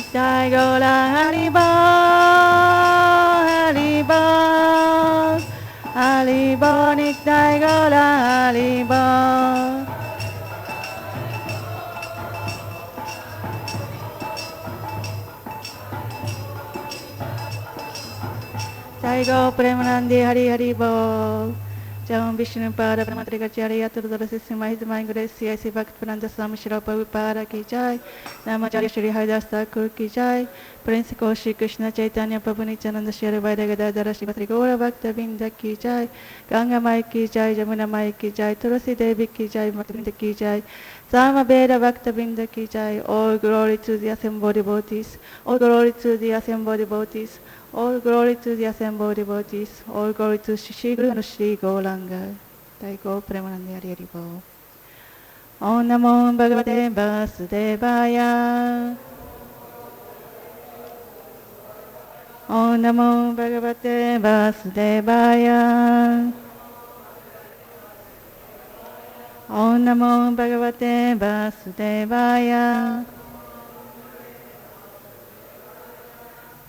Nitai Gaura Haribo, Haribo, Haribo, Nitai Gaura Haribo. Jaigo Premanandi Hari Haribo. Jam Vishnu Pada Brahmatrikacharya Tudara Sima His Mind Grace Si Bhakt Prananda Swami Shri Prabhupada Ki Jai Namacharya Shri Haridas Thakur Ki Jai Prince Shri Krishna Chaitanya Prabhu Nityananda Shri Vaida Gadadara Shri Bhatri Gaura Bhakta Binda Ki Jai Ganga Mai Ki Jai Jamuna Mai Ki Jai Tulasi Devi Ki Jai Bhakta Ki Jai Sama Beda Bhakta Binda Ki Jai. All glory to the assembled devotees. All glory to the assembled devotees. All glory to the assembled devotees. All glory to Shri Guru Shri Gauranga. Taigo Premanandi Hari Haribo. Om Namo Bhagavate Vasudevaya. Om Namo Bhagavate Vasudevaya. Om Namo Bhagavate Vasudevaya.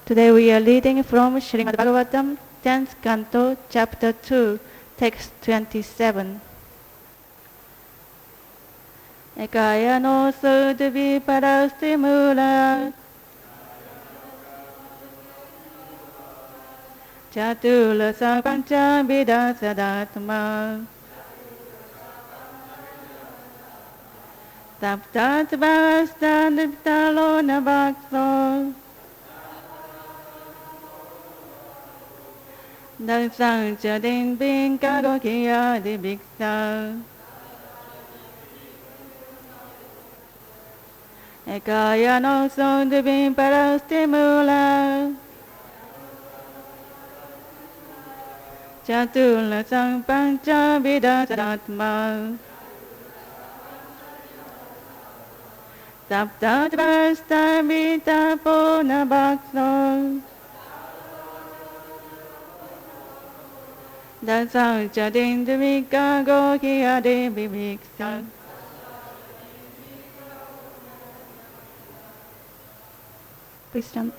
Today we are reading from Srimad Bhagavatam, 10th Canto, Chapter 2, Text 27. Ekaya no sudvi parasti mula Chatula sapancha vidasadatma Taptat vastadiptalona bhakso Dasang chadin bin kagokiya di bhiksa Ekaya no sudvi parasti mula Chatula sapancha vidasadatma Taptat vastadiptalona bhakso Dasang chadin divika gokiya de bhiksa. Please chant.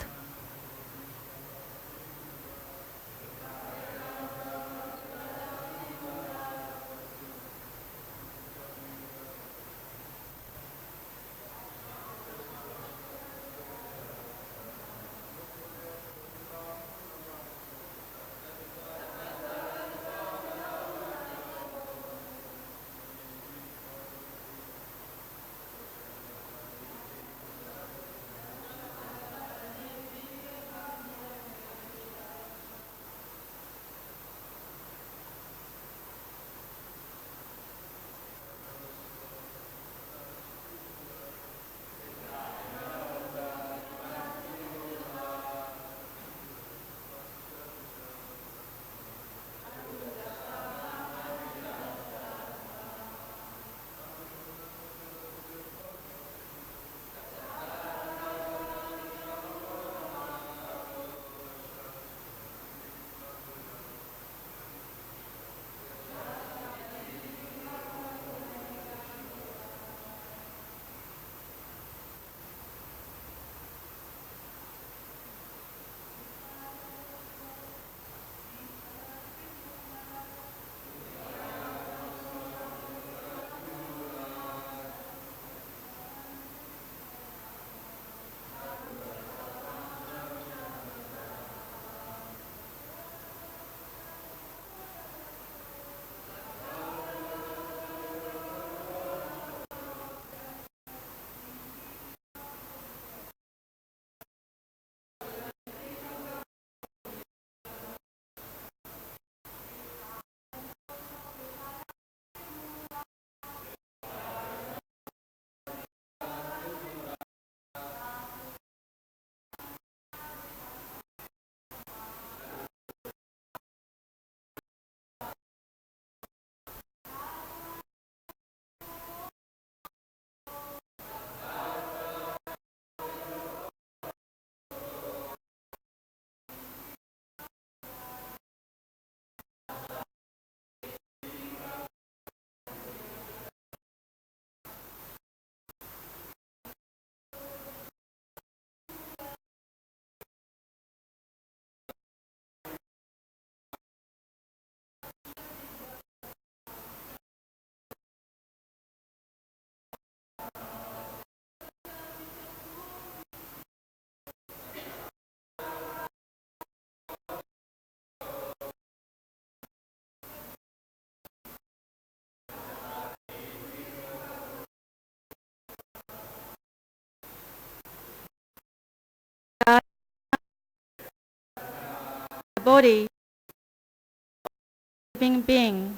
The body of a living being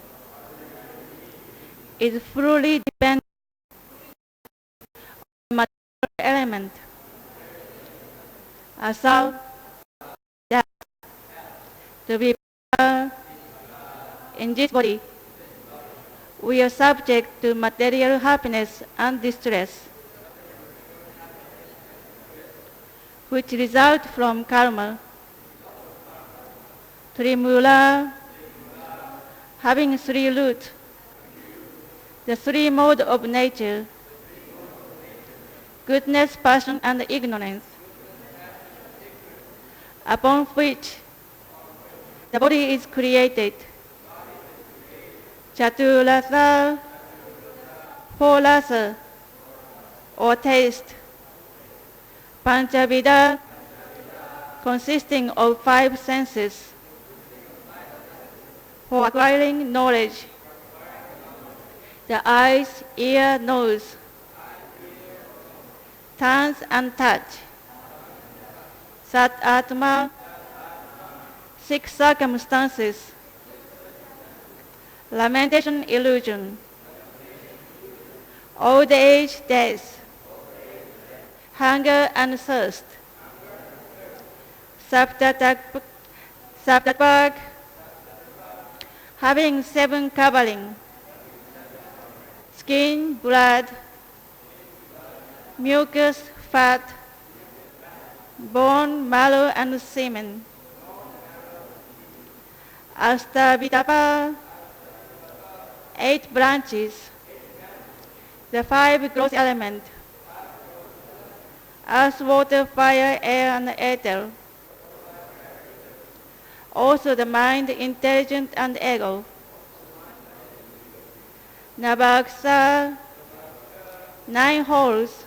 is fully dependent on material element. So that to be in this body, we are subject to material happiness and distress, which result from karma. Trimula, having three roots, the three modes of nature, goodness, passion, and ignorance, upon which the body is created. Chaturasa, four rasa, or taste. Panchavida, consisting of five senses, for acquiring knowledge. The eyes, ear, nose, tongue and touch. Sat Atma, six circumstances. Lamentation, illusion. Old age, death. Hunger and thirst. Saptapak, having seven covering. Skin, blood, mucus, fat, bone, marrow, and semen. Astabhitapa, eight branches. The five gross elements. Earth, water, fire, air, and ether. Also the mind, intelligence, and ego. Navaksa, nine holes.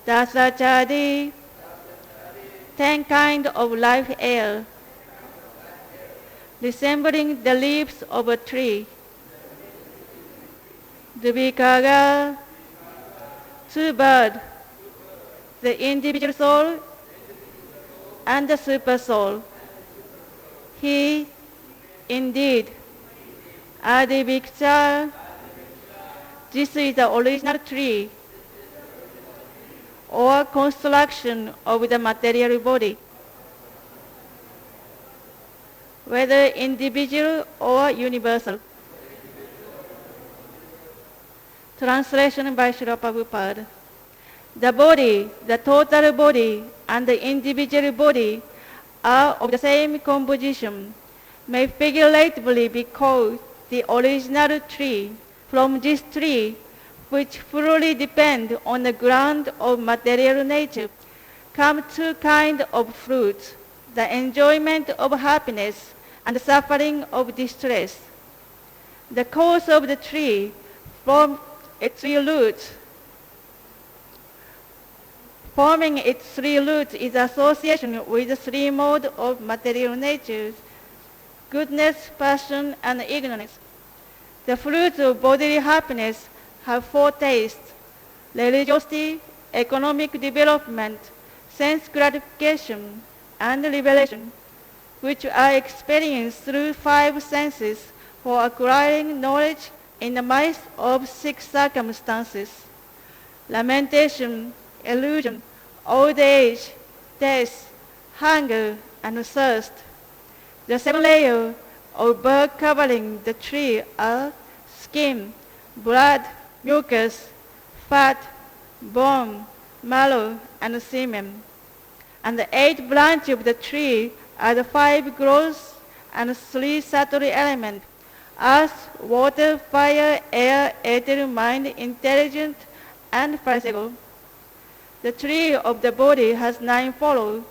Dasachadi, 10 kinds of life air, resembling the leaves of a tree. Dvikaga, two birds, the individual soul and the super soul. He, indeed, Adiviksa, this is the original tree or construction of the material body, whether individual or universal. Translation by Srila Prabhupada. The body, the total body, and the individual body are of the same composition, may figuratively be called the original tree. From this tree, which fully depend on the ground of material nature, come two kinds of fruits, the enjoyment of happiness and the suffering of distress. The cause of the tree from its three roots, forming its three roots is association with the three modes of material nature, goodness, passion, and ignorance. The fruits of bodily happiness have four tastes: religiosity, economic development, sense gratification, and liberation, which are experienced through five senses for acquiring knowledge in the midst of six circumstances: lamentation, illusion, old age, death, hunger, and thirst. The seven layers of bark covering the tree are skin, blood, mucus, fat, bone, marrow, and semen. And the 8 branches of the tree are the 5 gross and 3 subtle elements: earth, water, fire, air, ether, mind, intelligence, and ego. The tree of the body has 9 follows: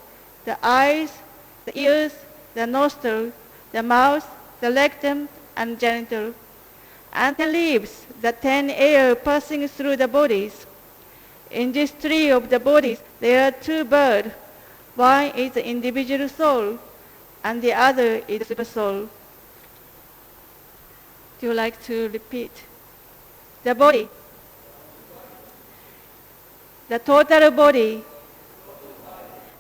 the eyes, the ears, the nostrils, the mouth, the rectum, and genital. And 10 leaves, the 10 air passing through the bodies. In this tree of the bodies, there are 2 birds. One is the individual soul, and the other is the super soul. Do you like to repeat? The body, the total body,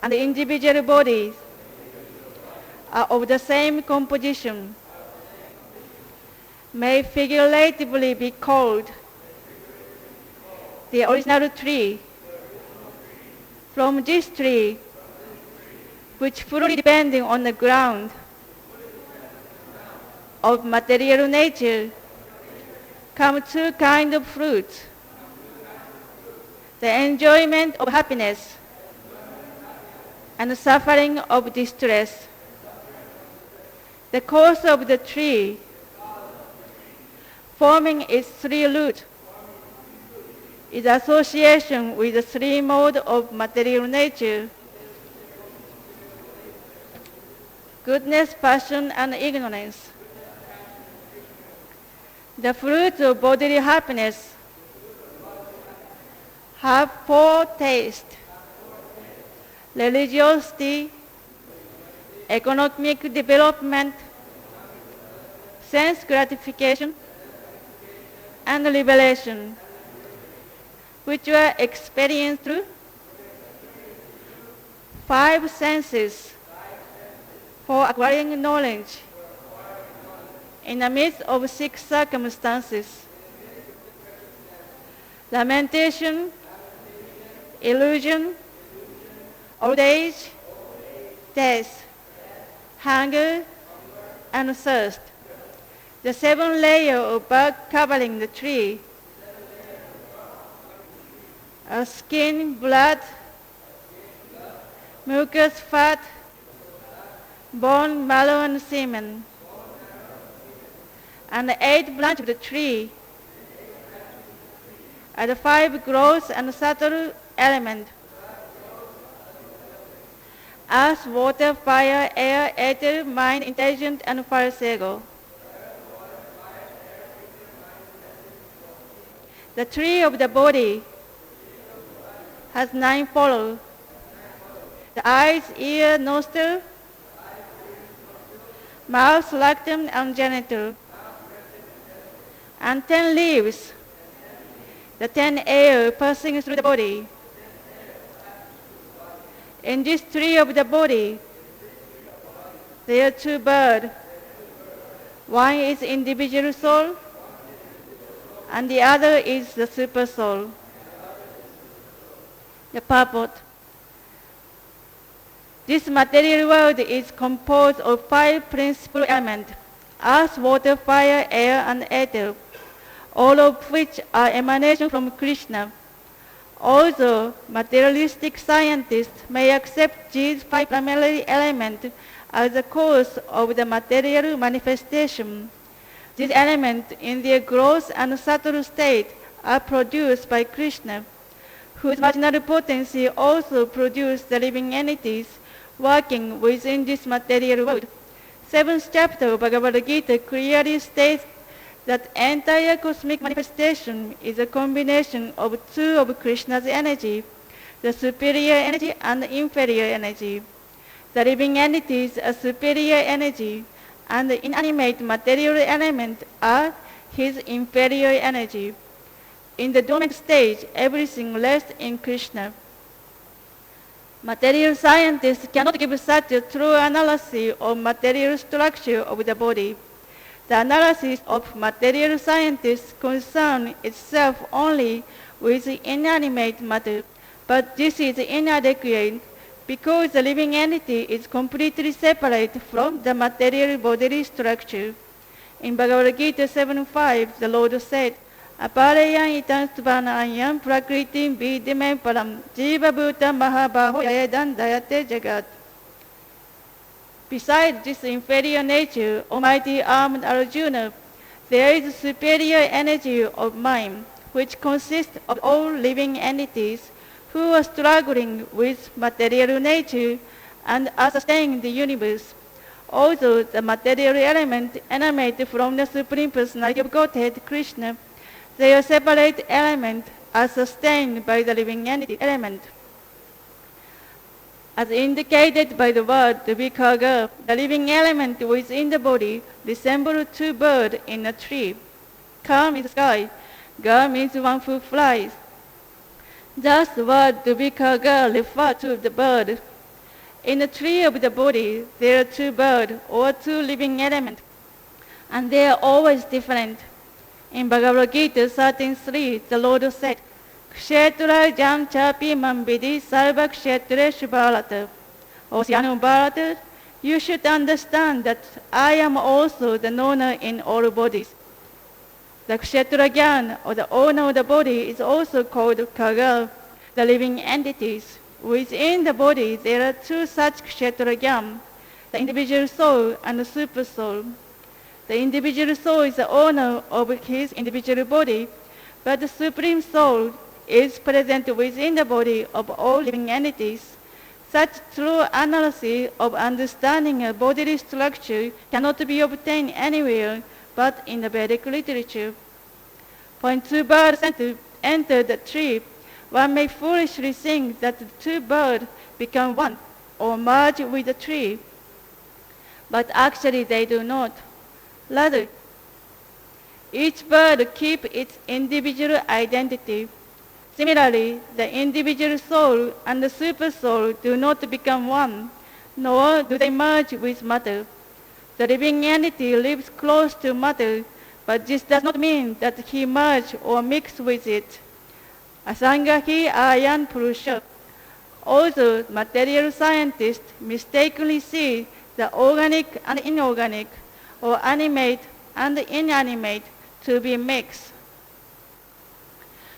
and the individual bodies are of the same composition may figuratively be called the original tree. From this tree, which fully depending on the ground of material nature, come two kinds of fruits: the enjoyment of happiness and the suffering of distress. The course of the tree, forming its three roots, is association with the three modes of material nature: goodness, passion, and ignorance. The fruits of bodily happiness have four tastes: religiosity, economic development, sense gratification, and liberation, which were experienced through five senses for acquiring knowledge in the midst of six circumstances: lamentation, illusion, old age, death, hunger, and thirst. The seven layers of bark covering the tree are skin, blood, mucus, fat, bone, marrow, and semen. And the 8 branches of the tree are the 5 gross and subtle elements: earth, water, fire, air, ether, mind, intelligence, and false ego. The tree of the body has 9 follows: the eyes, ear, nostril, mouth, rectum, and genital, and 10 leaves, the 10 air passing through the body. In this tree of the body, there are 2 birds. One is individual soul, and the other is the super soul. The purport: this material world is composed of 5 principal elements: earth, water, fire, air, and ether, all of which are emanations from Krishna. Although materialistic scientists may accept these 5 primary elements as the cause of the material manifestation, these elements in their gross and subtle state are produced by Krishna, whose marginal potency also produces the living entities working within this material world. 7th chapter of Bhagavad Gita clearly states that entire cosmic manifestation is a combination of 2 of Krishna's energy, the superior energy and the inferior energy. The living entities are superior energy, and the inanimate material element are his inferior energy. In the dormant stage, everything rests in Krishna. Material scientists cannot give such a true analysis of material structure of the body. The analysis of material scientists concerns itself only with inanimate matter, but this is inadequate because the living entity is completely separate from the material bodily structure. In Bhagavad Gita 7.5, the Lord said, Aparayam itam stvanayam prakritim vidime param jiva bhuta mahabaho yadan dayate jagat. Besides this inferior nature, Almighty armed Arjuna, there is superior energy of mind, which consists of all living entities who are struggling with material nature and are sustaining the universe. Although the material element emanate from the Supreme Personality of Godhead, Krishna, their separate element are sustained by the living entity element. As indicated by the word Vikarga, the living element within the body resembles 2 birds in a tree. Ka means sky, Ga means one who flies. Thus the word Vikarga refers to the bird. In the tree of the body, there are two birds or two living elements, and they are always different. In Bhagavad Gita 13.3, the Lord said, Kshetra jam chapi mambidi sarva kshetreshu bharata. O Yanu Bharata, you should understand that I am also the knower in all bodies. The Kshetra Gyan, or the owner of the body, is also called Kaga, the living entities. Within the body, there are two such Kshetra Gyan, the individual soul and the super soul. The individual soul is the owner of his individual body, but the supreme soul is present within the body of all living entities. Such true analysis of understanding a bodily structure cannot be obtained anywhere but in the Vedic literature. When two birds enter the tree, one may foolishly think that the two birds become one or merge with the tree, but actually they do not. Rather, each bird keeps its individual identity. Similarly, the individual soul and the super soul do not become one, nor do they merge with matter. The living entity lives close to matter, but this does not mean that he merges or mixes with it. Asangahi ayan purusha. Although material scientists mistakenly see the organic and inorganic, or animate and inanimate, to be mixed.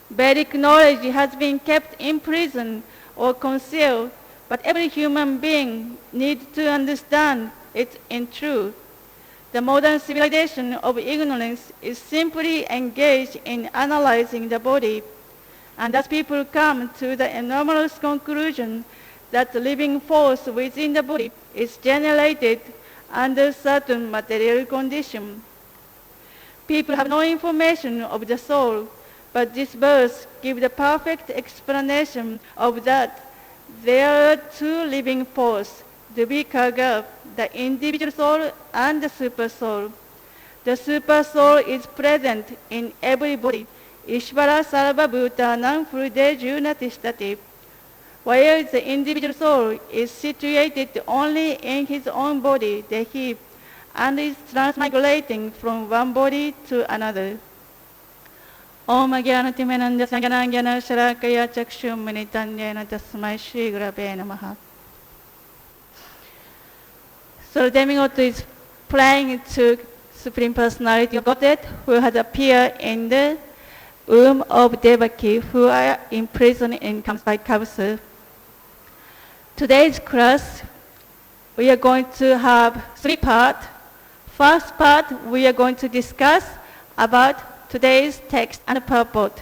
Vedic knowledge has been kept in prison or concealed, but every human being needs to understand it in truth. The modern civilization of ignorance is simply engaged in analyzing the body, and thus people come to the anomalous conclusion that the living force within the body is generated under certain material conditions. People have no information of the soul, but this verse gives the perfect explanation of that. There are two living forces, the Vikaga, the individual soul and the super soul. The super soul is present in every body. Ishvara sarva bhutanam hrude juna tishtati. While the individual soul is situated only in his own body, the hip, and is transmigrating from one body to another. Om Jnanatimirandasya Jnana Sharakaya Chakshum Minitanyena Tasmai Shri Gurave Namaha. So the demigod is praying to Supreme Personality of Godhead, who has appeared in the womb of Devaki, who are imprisoned in by Kavasa. Today's class, we are going to have three parts. First part, we are going to discuss about today's text and purport.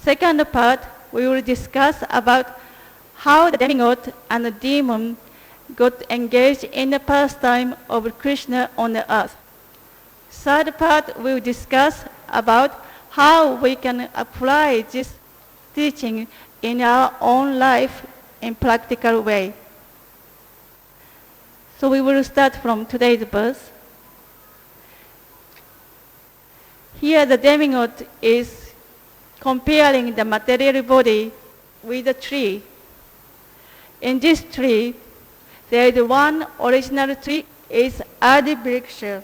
Second part, we will discuss about how the demigod and the demon got engaged in the pastime of Krishna on the earth. Third part, we will discuss about how we can apply this teaching in our own life in practical way. So we will start from today's verse. Here the demigod is comparing the material body with a tree. In this tree, there is one original tree, is Adi Vriksha.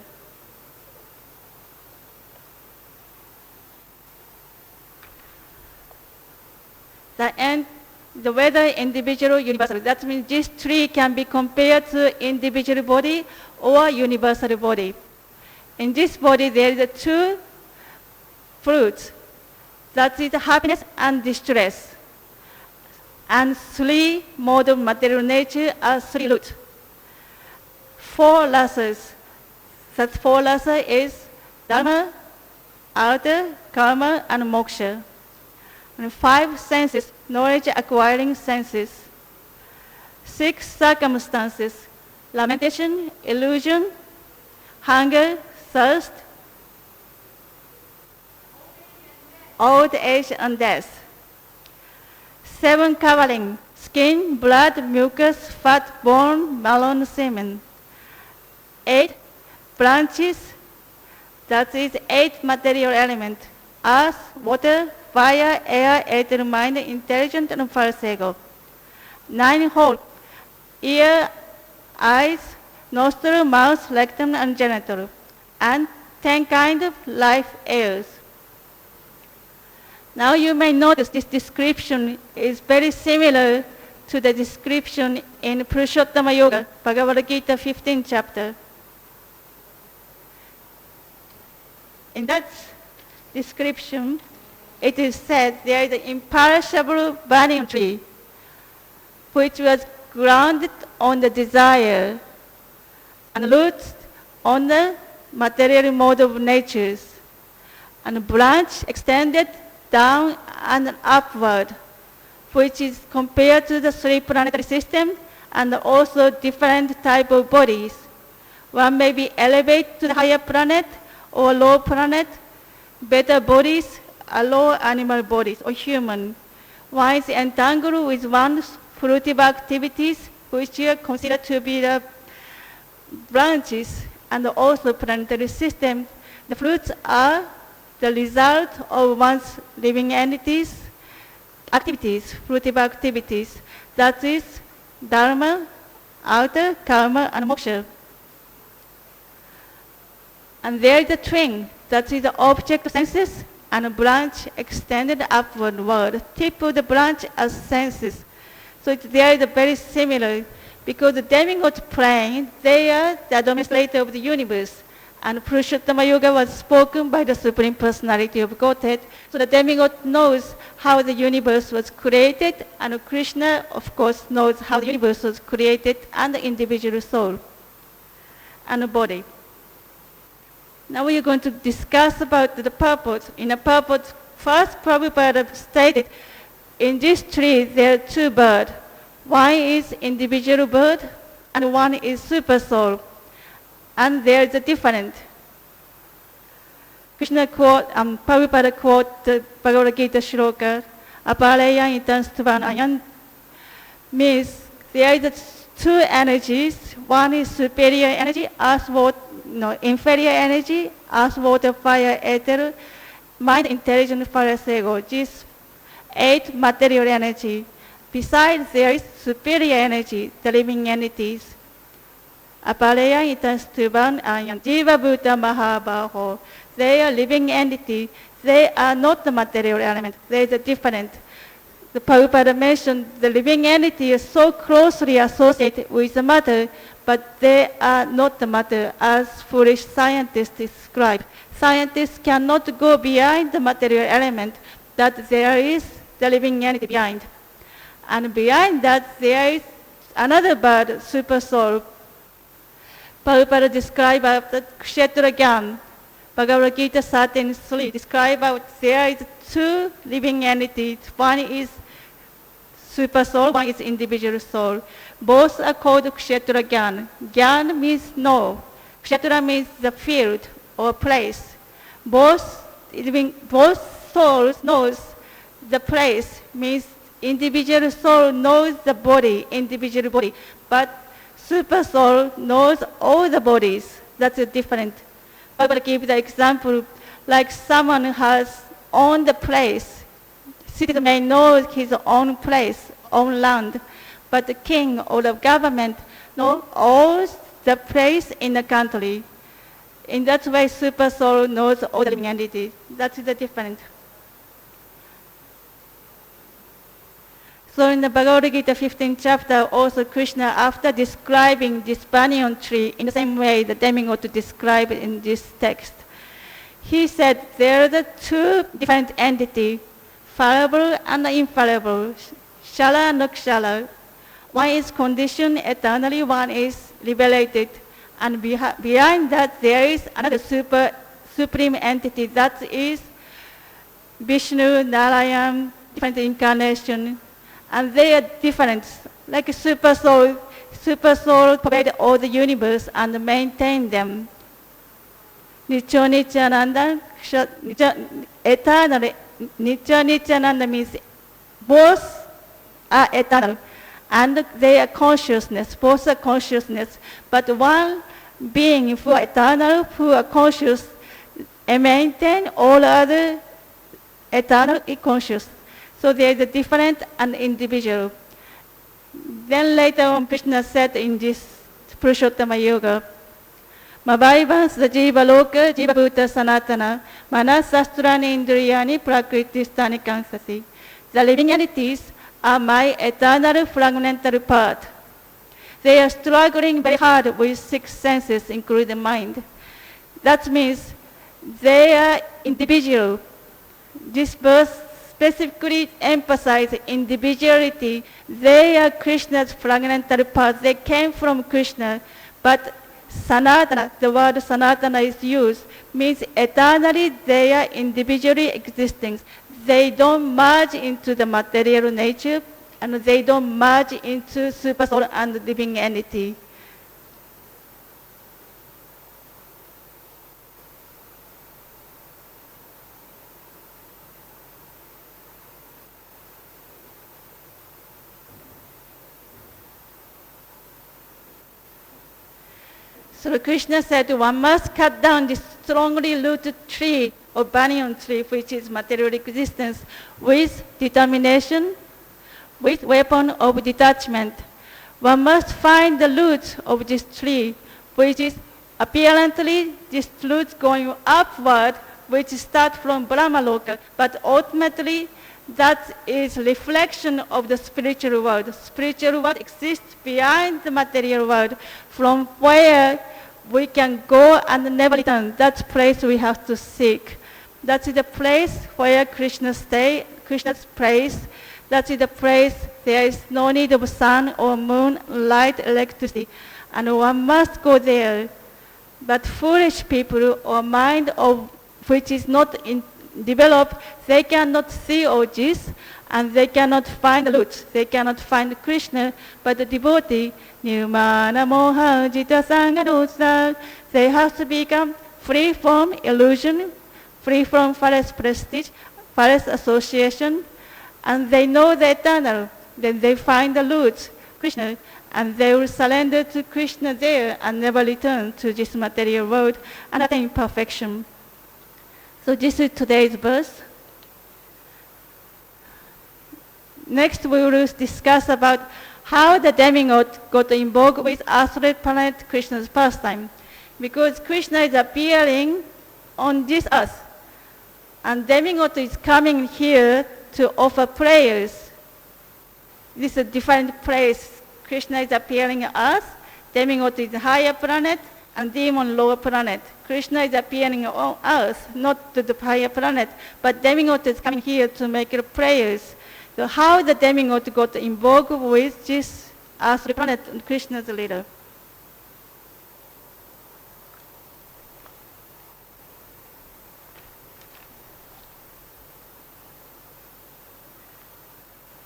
The whether individual, universal, that means this tree can be compared to individual body or universal body. In this body, there is two fruits, that is happiness and distress. And three modes of material nature are three roots. Four rasas. That four rasa is dharma, artha, karma, and moksha. And five senses, knowledge acquiring senses. Six circumstances, lamentation, illusion, hunger, thirst, old age and death. Seven covering, skin, blood, mucus, fat, bone, marrow, semen. 8 branches, that is 8 material elements: earth, water, fire, air, ether, mind, intelligent, and false ego. 9 whole, ear, eyes, nostril, mouth, rectum, and genital, and 10 kinds of life airs. Now you may notice this description is very similar to the description in Purushottama Yoga, Bhagavad Gita 15th chapter. In that description, it is said there is an imperishable banyan tree which was grounded on the desire and roots on the material mode of natures, and a branch extended down and upward, which is compared to the three planetary system and also different type of bodies. One may be elevated to the higher planet or low planet, better bodies are low animal bodies or human. One is entangled with one's fruitive activities, which are considered to be the branches and also planetary system. The fruits are the result of one's living entities, activities, fruitive activities. That is dharma, artha, karma, and moksha. And there is a twin, that is the object of senses, and a branch extended upward. Tip of the branch as senses. So there is a very similar, because the demigod plane, they are the administrator of the universe. And Purushottama Yoga was spoken by the Supreme Personality of Godhead. So the demigod knows how the universe was created, and Krishna, of course, knows how the universe was created, and the individual soul and the body. Now we are going to discuss about the purpose. In the purpose, first Prabhupada stated, in this tree there are two birds. One is individual bird, and one is super soul. And there is a difference. Krishna quote, Prabhupada quote the Bhagavad Gita shloka, Apaleya itanstuvanayan, means there is two energies. One is superior energy, earth, water, inferior energy, earth, water, fire, ether, mind, intelligence, fire, ego. This 8 material energy. Besides, there is superior energy, the living entities. Apaleya itastuban ayan jiva bhuta mahabaho. They are living entity. They are not the material element. They are different. The Prabhupada mentioned the living entity is so closely associated with the matter, but they are not the matter, as foolish scientists describe. Scientists cannot go behind the material element, that there is the living entity behind. And behind that, there is another bird, super soul. Prabhupada described the Kshetra Gyan. Bhagavad Gita 13:3 describe there is two living entities. One is super soul, one is individual soul. Both are called Kshetra Gyan. Gyan means know. Kshetra means the field or place. Both souls knows the place, means individual soul knows the body, individual body. But super soul knows all the bodies. That's different. I will give the example, like someone has owned the place. Citizen may know his own place, own land, but the king or the government knows all the place in the country. In that way, super soul knows all the living entities. That's the difference. So in the Bhagavad Gita 15th chapter, also Krishna, after describing this banyan tree in the same way the demigod to describe it in this text, he said there are the two different entities, fallible and infallible, Shala and Akshala. One is conditioned eternally, one is liberated. And behind that there is another supreme entity, that is Vishnu, Narayan, different incarnation. And they are different. Like a super soul provides all the universe and maintain them. Nitya Nityananda, eternal. Nitya Nityananda means both are eternal. And they are consciousness, both are consciousness. But one being who are eternal, who are conscious, and maintain all other eternal conscious. So there is a different and individual. Then later on, Krishna said in this Purushottama Yoga, Mabhaiva Sajiva Loka Jiva Bhuta Sanatana Manasastrani Indriyani Prakriti-stani Kansasi. The living entities are my eternal fragmentary part. They are struggling very hard with six senses, including the mind. That means they are individual. This verse specifically emphasizes individuality. They are Krishna's fragmentary parts. They came from Krishna, but Sanatana, the word Sanatana is used, means eternally they are individually existing. They don't merge into the material nature, and they don't merge into super soul and living entity. So Krishna said one must cut down this strongly rooted tree or banyan tree, which is material existence, with determination, with weapon of detachment. One must find the root of this tree, which is apparently this root going upward, which starts from Brahmaloka, but ultimately that is reflection of the spiritual world. The spiritual world exists behind the material world, from where we can go and never return. That place we have to seek. That is the place where Krishna stays, Krishna's place. That is the place there is no need of sun or moon, light, electricity, and one must go there. But foolish people or mind of which is not developed, they cannot see all this, and they cannot find the roots. They cannot find Krishna, but the devotee, Nirmana Moha Jita Sangadosa, they have to become free from illusion, free from false prestige, false association, and they know the eternal. Then they find the roots, Krishna, and they will surrender to Krishna there and never return to this material world and attain perfection. So this is today's verse. Next we will discuss about how the demigod got involved with earthly planet Krishna's pastime. Because Krishna is appearing on this earth, and demigod is coming here to offer prayers. This is a different place. Krishna is appearing on earth, demigod is higher planet, and demon lower planet. Krishna is appearing on earth, not to the higher planet, but demigod is coming here to make prayers. So how the demigod got involved with this earthly planet, Krishna's leader.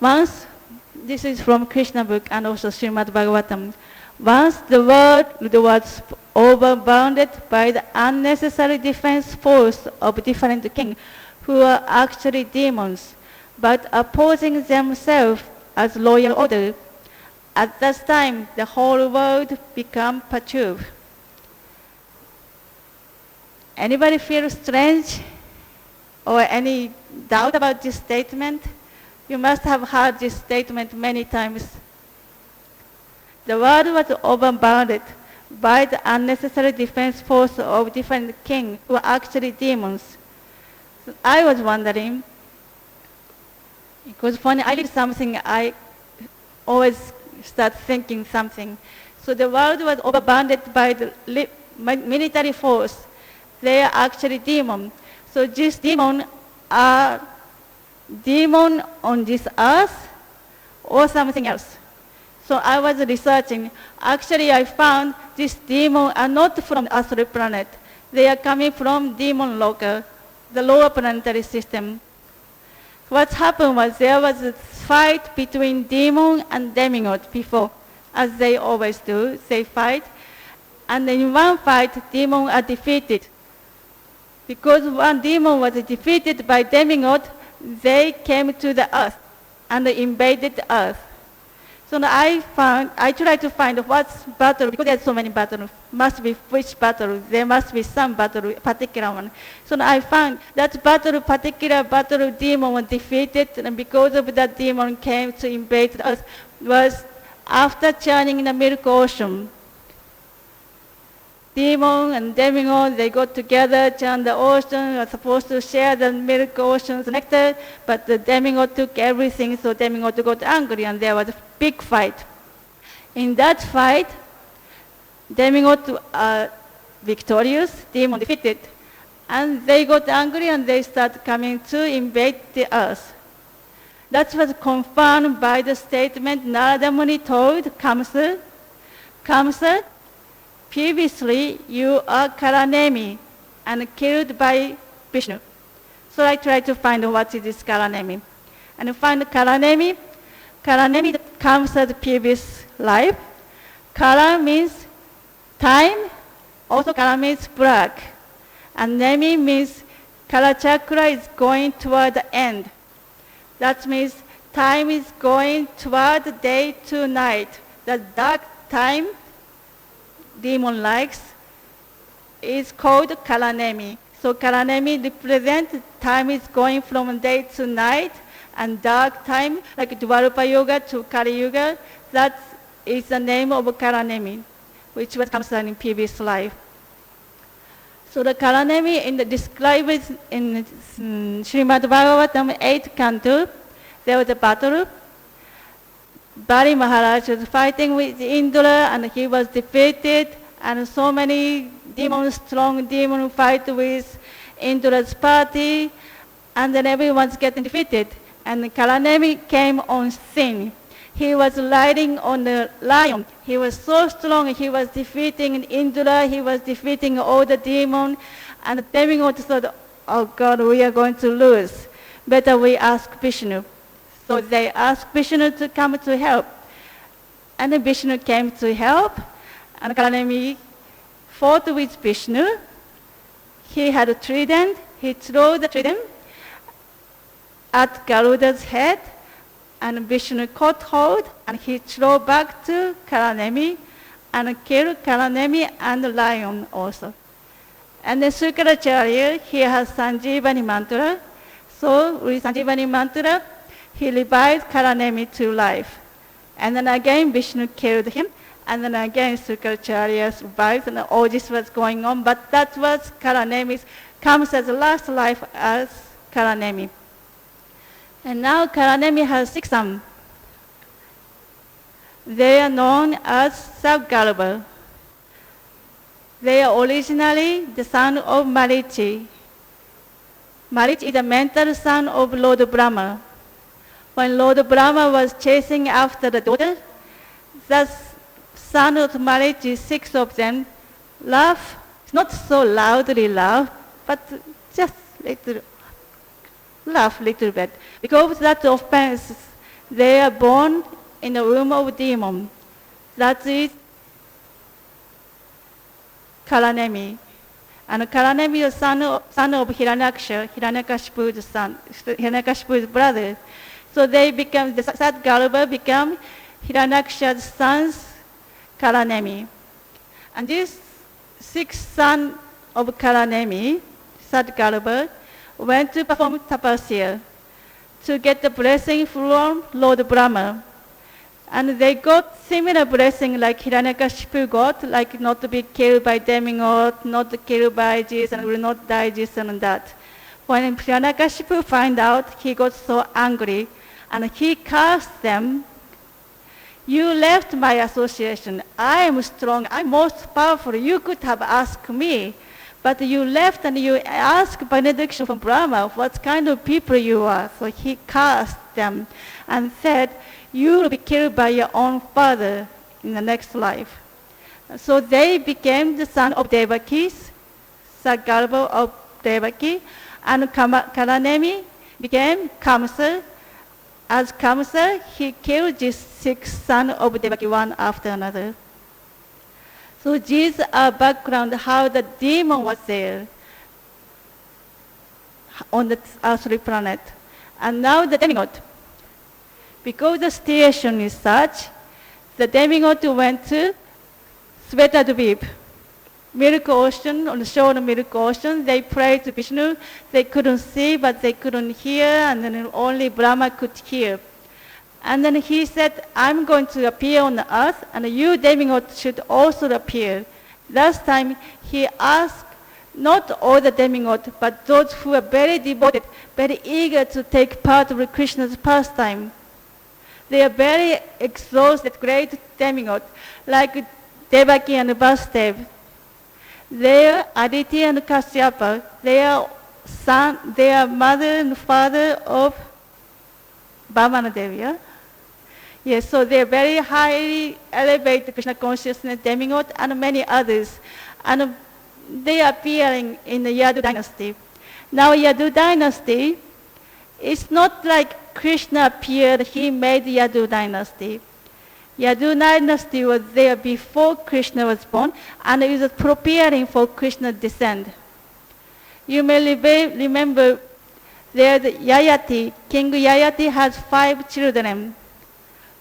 Once, this is from Krishna book and also Srimad Bhagavatam. Once the world was overbounded by the unnecessary defense force of different kings who are actually demons, but opposing themselves as loyal order. At that time, the whole world became perturbed. Anybody feel strange or any doubt about this statement? You must have heard this statement many times. The world was overbounded by the unnecessary defense force of different kings who are actually demons. So I was wondering, because when I read something, I always start thinking something. So the world was overbounded by the military force. They are actually demons. So these demons are demon on this earth or something else. So I was researching. Actually, I found these demons are not from the earthly planet. They are coming from demon loka, the lower planetary system. What happened was there was a fight between demon and demigod before, as they always do. They fight, and in one fight, demons are defeated. Because one demon was defeated by demigod, they came to the earth and invaded the earth. So I tried to find what's battle, because there's so many battles, must be which battle, there must be some battle, particular one. So I found that battle, particular battle, demon was defeated, and because of that demon came to invade the earth, was after churning in the milk ocean, demon and demigod, they got together, churned the ocean, were supposed to share the milk ocean's nectar, but the demigod took everything, so demigod got angry, and there was a big fight. In that fight, demigod victorious, demon defeated, and they got angry and they started coming to invade the earth. That was confirmed by the statement Narada Muni told Kamsa. Kamsa, previously you are Kalanemi and killed by Vishnu. So I tried to find what is this Kalanemi. And find Kalanemi. Kalanemi that comes as previous life. Kala means time, also Kala means black. And Nemi means Kala chakra is going toward the end. That means time is going toward day to night. The dark time demon likes is called Kalanemi. So Kalanemi represents time is going from day to night, and dark time, like Dwapara Yuga to Kali Yuga, that is the name of Kalanemi, which was Kamsa in previous life. So the Kalanemi described in Srimad Bhagavatam 8th canto, there was a battle. Bali Maharaj was fighting with Indra and he was defeated, and so many demons, strong demons fight with Indra's party, and then everyone's getting defeated. And Kalanemi came on scene. He was riding on the lion. He was so strong, he was defeating Indra, he was defeating all the demons, and the demigod thought, oh God, we are going to lose. Better we ask Vishnu. So they asked Vishnu to come to help. And Vishnu came to help, and Kalanemi fought with Vishnu. He had a trident. He threw the trident at Garuda's head, and Vishnu caught hold, and he threw back to Kalanemi and killed Kalanemi and the lion also. And then Sukracharya, he has Sanjivani mantra. So with Sanjivani mantra, he revived Kalanemi to life. And then again Vishnu killed him, and then again Sukracharya survived, and all this was going on. But that was Kalanemi's, comes as the last life as Kalanemi. And now Kalanemi has 6 sons. They are known as Sabgalba. They are originally the son of Marichi. Marichi is the mental son of Lord Brahma. When Lord Brahma was chasing after the daughter, the son of Marichi, 6 of them, laugh, not so loudly laugh, but just laugh a little bit. Because that offense, they are born in the womb of demon. That is Kalanemi. And Kalanemi is son of Hiranyaksha, Hiranyakashipu's son, Hiranyakashipu's brother. So they become, the Sadgalba become Hiranyaksha's sons, Kalanemi. And these 6 sons of Kalanemi, Sadgalba, went to perform tapasya to get the blessing from Lord Brahma. And they got similar blessing like Hiranyakashipu got, like not to be killed by demigod, not to killed by this, and will not die this and that. When Hiranyakashipu found out, he got so angry, and he cursed them. You left my association. I am strong. I'm most powerful. You could have asked me. But you left and you asked benediction from Brahma, what kind of people you are. So he cursed them and said, you will be killed by your own father in the next life. So they became the son of Devaki, Sagalba of Devaki, and Kalanemi became Kamsa. As Kamsa, he killed these 6 sons of Devaki one after another. So these are background how the demon was there on the earthly planet. And now the demigod. Because the situation is such, the demigod went to Svetadvip, Milk Ocean, on the shore of Milk Ocean. They prayed to Vishnu. They couldn't see, but they couldn't hear, and then only Brahma could hear. And then he said, I'm going to appear on the earth, and you demigods should also appear. Last time he asked not all the demigods, but those who are very devoted, very eager to take part of Krishna's pastime. They are very exhausted, great demigods, like Devaki and Vasudeva. They are Aditi and Kashyapa. They are mother and father of Vamana Devi. Yeah? Yes, so they are very highly elevated Krishna consciousness demigod and many others. And they are appearing in the Yadu dynasty. Now Yadu dynasty is not like Krishna appeared, he made Yadu dynasty. Yadu dynasty was there before Krishna was born, and it was preparing for Krishna's descent. You may remember there the Yayati, King Yayati has 5 children.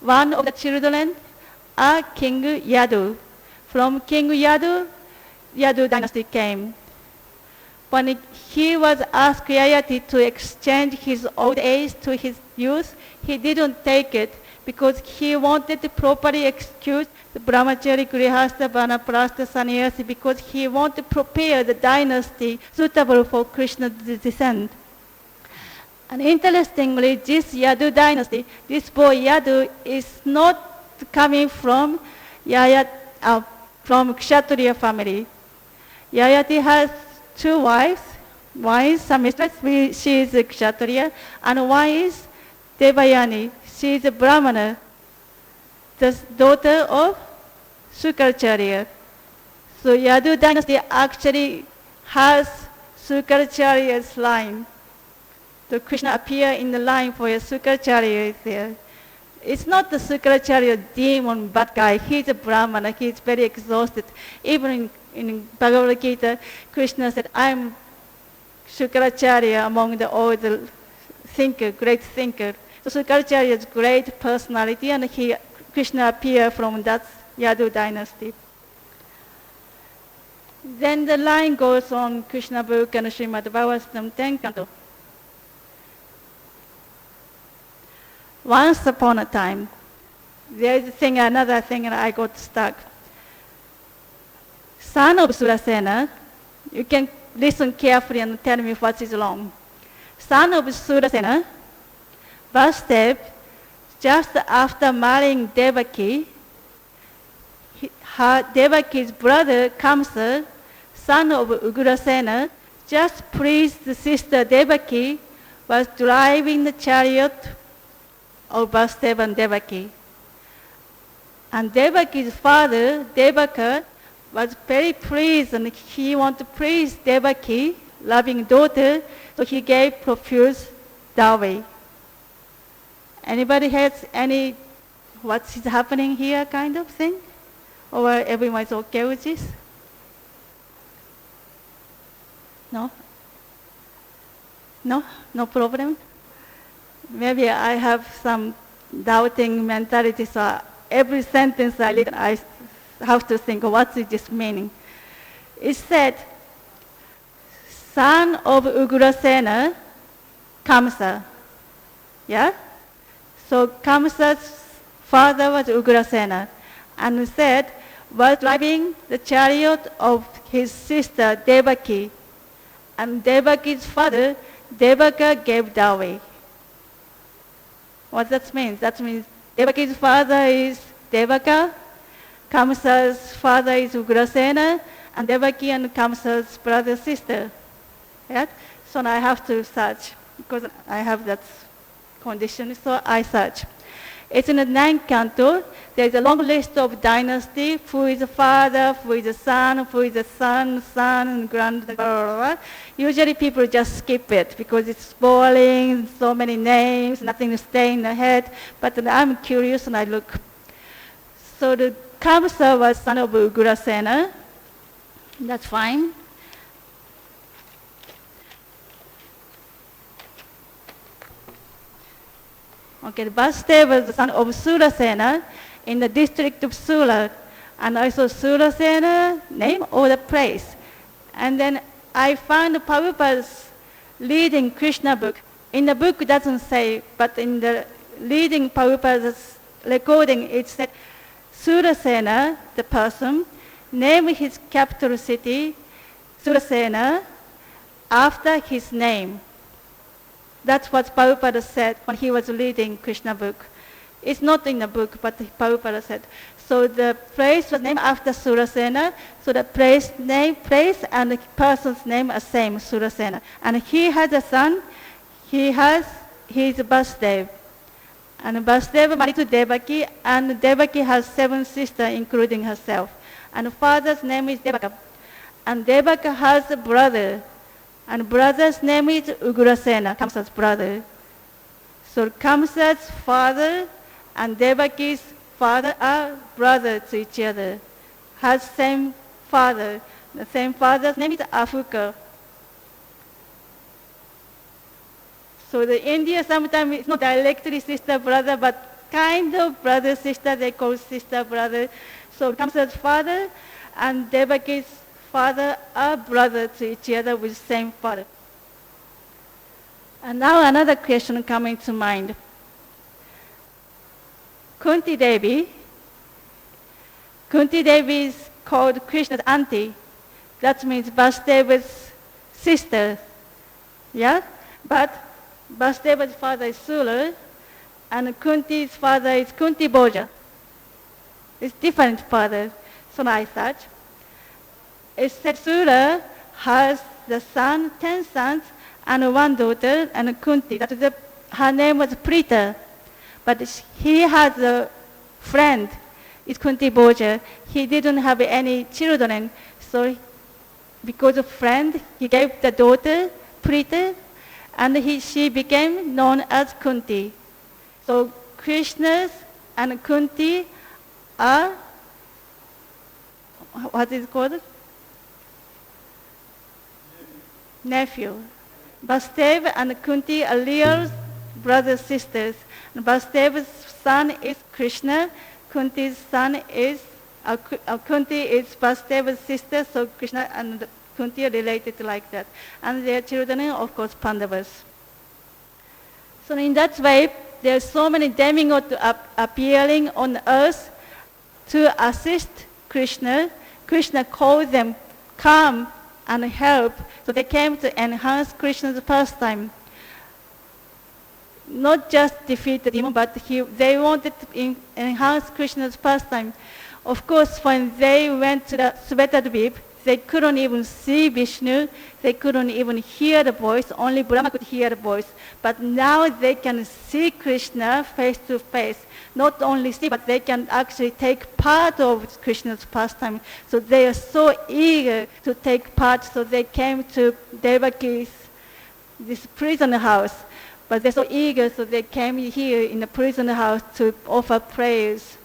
One of the children are King Yadu. From King Yadu, Yadu dynasty came. When he was asked Yayati to exchange his old age to his youth, he didn't take it because he wanted to properly excuse the brahmachari, grihastha, vanaprastha, sannyasi, because he wanted to prepare the dynasty suitable for Krishna's descent. And interestingly, this Yadu dynasty, this boy Yadu is not coming from from Kshatriya family. Yayati has 2 wives. One is Samitra, she is a Kshatriya, and one is Devayani, she is a Brahmana, the daughter of Sukaracharya. So Yadu dynasty actually has Sukaracharya's line. So Krishna appeared in the line for a Sukaracharya there. It's not the Sukaracharya demon, bad guy. He's a Brahmana. He's very exhausted. Even in Bhagavad Gita, Krishna said, I'm Sukaracharya among all the great thinker. So Sukaracharya is great personality, and Krishna appeared from that Yadu dynasty. Then the line goes on Krishna book and Srimad Bhagavatam 10 canto. Once upon a time, there is another thing, and I got stuck. Son of Surasena, you can listen carefully and tell me what is wrong. Son of Surasena, Vasudeva, just after marrying Devaki, Devaki's brother Kamsa, son of Ugrasena, just pleased the sister Devaki, was driving the chariot of Vasudeva and Devaki. And Devaki's father, Devaka, was very pleased, and he wanted to praise Devaki, loving daughter, so he gave profuse dowry. Anybody has any, what's happening here kind of thing? Or everyone is okay with this? No? No? No problem? Maybe I have some doubting mentality, so every sentence I read, I have to think, what is this meaning? It said, son of Ugrasena, Kamsa. Yeah? So Kamsa's father was Ugrasena, and said, was driving the chariot of his sister Devaki. And Devaki's father, Devaka, gave dowry. What that means? That means Devaki's father is Devaka, Kamsa's father is Ugrasena, and Devaki and Kamsa's brother sister. Right? So now I have to search, because I have that condition, so I search. It's in the 9th canto. There's a long list of dynasty, who is the father, who is the son, who is the son, and grand, blah, blah, blah. Usually people just skip it because it's boring, so many names, nothing to stay in the head. But I'm curious and I look. So the Kamsa was son of Ugrasena. That's fine. Okay, Vasudeva was the son of Surasena in the district of Sura, and also Surasena, name or the place. And then I found Prabhupada's leading Krishna book. In the book it doesn't say, but in the reading Prabhupada's recording, it said, Surasena, the person, named his capital city, Surasena, after his name. That's what Prabhupada said when he was reading Krishna book. It's not in the book, but Prabhupada said. So the place was named after Surasena, so the place and the person's name are same, Surasena. And he has a son, he's Vasudev. And Vasudev married to Devaki, and Devaki has 7 sisters, including herself. And father's name is Devaka. And Devaka has a brother, and brother's name is Ugrasena, Kamsa's brother. So Kamsa's father and Devaki's father are brothers to each other, has same father. The same father's name is Afuka. So the India sometimes it's not directly sister brother, but kind of brother sister. They call sister brother. So Kamsa's father and Devaki's father are brothers to each other with same father. And now another question coming to mind. Kunti Devi is called Krishna's auntie. That means Vasudeva's sister. Yeah? But Vasudeva's father is Sula, and Kunti's father is Kunti Bhoja. It's different father. So I thought. It said Sula has the son, 10 sons, and 1 daughter, and Kunti. Her name was Prita. But he had a friend, it's Kunti Bhoja. He didn't have any children, so because of friend, he gave the daughter, Prita, and she became known as Kunti. So Krishna and Kunti are, what is it called? Nephew. Vasudeva and Kunti are real brothers, sisters. Vasudeva's son is Krishna. Kunti's son is, Kunti is Vasudeva's sister, so Krishna and Kunti are related like that. And their children are, of course, Pandavas. So in that way, there are so many demigods appearing on earth to assist Krishna. Krishna called them, come and help. So they came to enhance Krishna's pastime. Not just defeat the demon, but they wanted to enhance Krishna's pastime. Of course, when they went to the Svetadvip, they couldn't even see Vishnu, they couldn't even hear the voice, only Brahma could hear the voice. But now they can see Krishna face to face. Not only see, but they can actually take part of Krishna's pastime. So they are so eager to take part, so they came to Devaki's, this prison house. But they're so eager, so they came here in the prison house to offer prayers.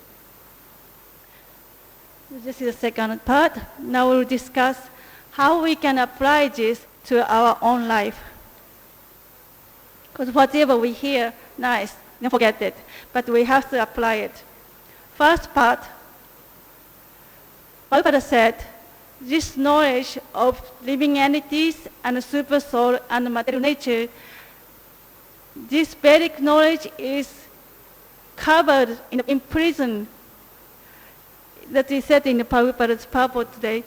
This is the second part. Now we'll discuss how we can apply this to our own life. Because whatever we hear, nice, don't forget it. But we have to apply it. First part, Prabhupada said, this knowledge of living entities and super soul and material nature, this Vedic knowledge is covered in prison. That is said in the Prabhupada's purport today.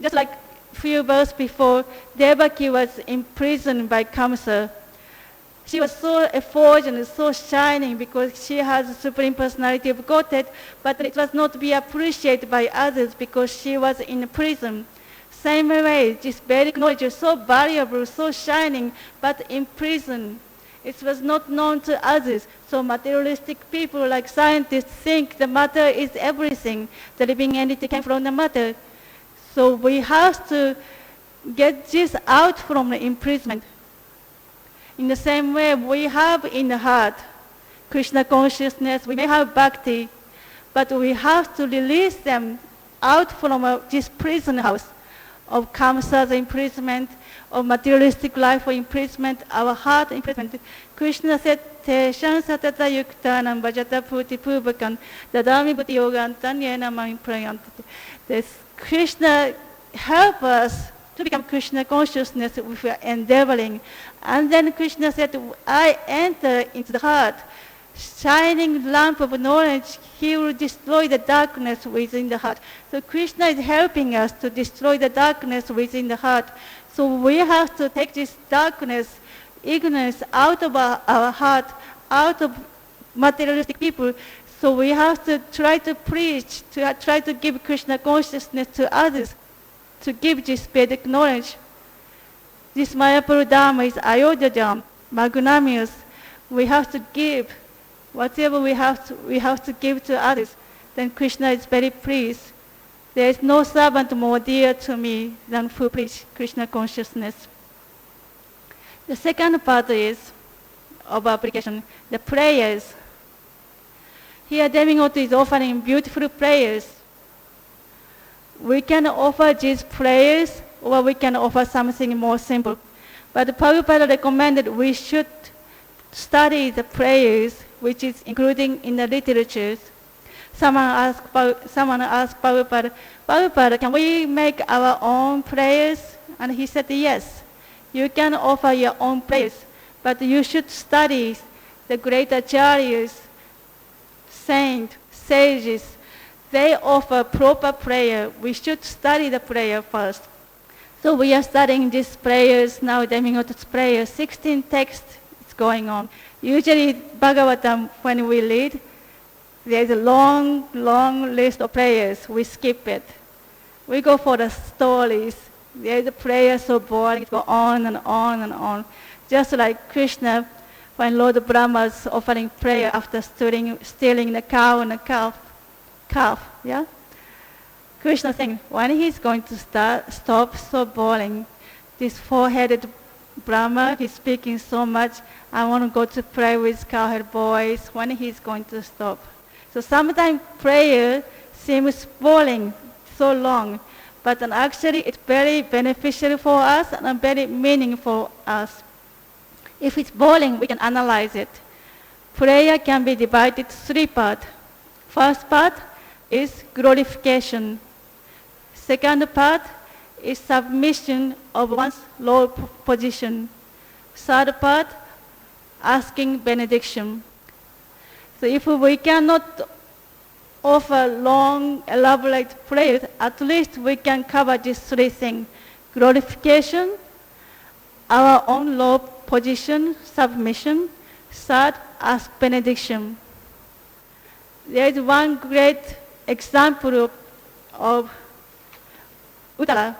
Just like a few verses before, Devaki was imprisoned by Kamsa. She was so effulgent, so shining because she has the Supreme Personality of Godhead, but it was not to be appreciated by others because she was in prison. Same way, this Vedic knowledge is so valuable, so shining, but in prison. It was not known to others. So materialistic people like scientists think the matter is everything. The living entity came from the matter. So we have to get this out from the imprisonment. In the same way, we have in the heart Krishna consciousness, we may have bhakti, but we have to release them out from this prison house of Kamsa's imprisonment, of materialistic life or imprisonment, our heart imprisonment. Krishna said, Teshan satata yuktanam bhajata puti purvakan dadami bhuti yogantan yena mam prayantate. This Krishna help us to become Krishna consciousness if we are endeavoring. And then Krishna said, I enter into the heart. shining lamp of knowledge, he will destroy the darkness within the heart. So Krishna is helping us to destroy the darkness within the heart. So we have to take this darkness, ignorance out of our heart, out of materialistic people. So we have to try to preach, to try to give Krishna consciousness to others, to give this Vedic knowledge. This Mayapur Dharma is Ayodhya Dharma, magnanimous. We have to give whatever we have to give to others. Then Krishna is very pleased. There is no servant more dear to me than who preach Krishna consciousness. The second part is of application, the prayers. Here Demigod is offering beautiful prayers. We can offer these prayers or we can offer something more simple. But Prabhupada recommended we should study the prayers which is including in the literatures. Someone asked Prabhupada, Prabhupada, can we make our own prayers? And he said, yes, you can offer your own prayers, but you should study the great acharyas, saints, sages. They offer proper prayer. We should study the prayer first. So we are studying these prayers now, Demigod's prayers, 16 texts is going on. Usually Bhagavatam, when we read, there's a long, long list of prayers. We skip it. We go for the stories. There's a prayer so boring, it goes on and on and on. Just like Krishna, when Lord Brahma is offering prayer after stealing the cow and the calf, yeah? Krishna saying, when he's going to stop, so boring. This four-headed Brahma, he's speaking so much. I want to go to pray with cowherd boys. When he's going to stop? So sometimes prayer seems boring, so long, but actually it's very beneficial for us and very meaningful for us. If it's boring, we can analyze it. Prayer can be divided three parts. First part is glorification. Second part is submission of one's low position. Third part, asking benediction. So if we cannot offer long, elaborate prayers, at least we can cover these three things. Glorification, our own low position, submission. Third, ask benediction. There is one great example of Uttara.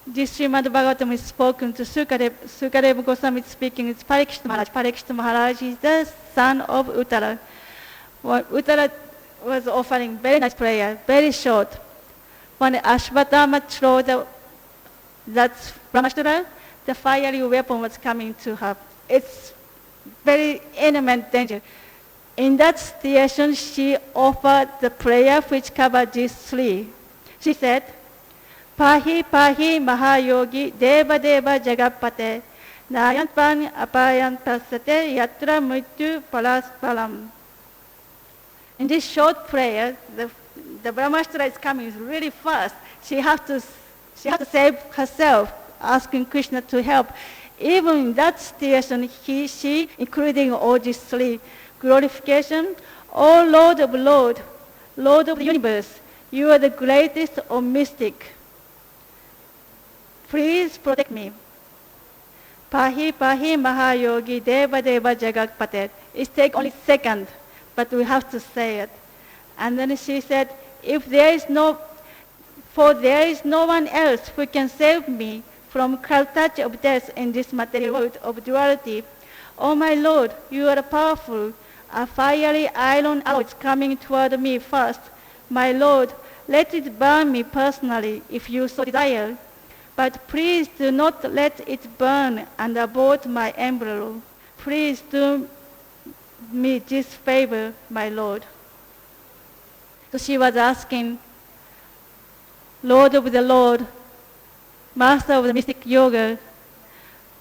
This Srimad Bhagavatam is spoken to Sukadeva Goswami is speaking. It's Parikshit Maharaj. Parikshit Maharaj is the son of Uttara. Well, Uttara was offering very nice prayer, very short. When Ashvatthama threw that Brahmastra, the fiery weapon was coming to her. It's very imminent danger. In that situation, she offered the prayer which covered these three. She said, Pahi Pahi Mahayogi Deva Deva Jagapate Nayantpan Apayantasate Yatra Mrityu Palaspalam. In this short prayer, the Brahmastra is coming really fast. She has to save herself, asking Krishna to help. Even in that situation, she, including all these three, glorification, O Lord of Lord, Lord of the universe, you are the greatest of mystic. Please protect me. Pahi Pahi Mahayogi Deva Deva Jagapate. It takes only a second, but we have to say it. And then she said, there is no one else who can save me from touch of death in this material world of duality. Oh my Lord, you are powerful. A fiery iron arrow is coming toward me first. My Lord, let it burn me personally if you so desire. But please do not let it burn and abort my embryo. Please do me this favor, my Lord. So she was asking, Lord of the Lord, Master of the mystic yoga,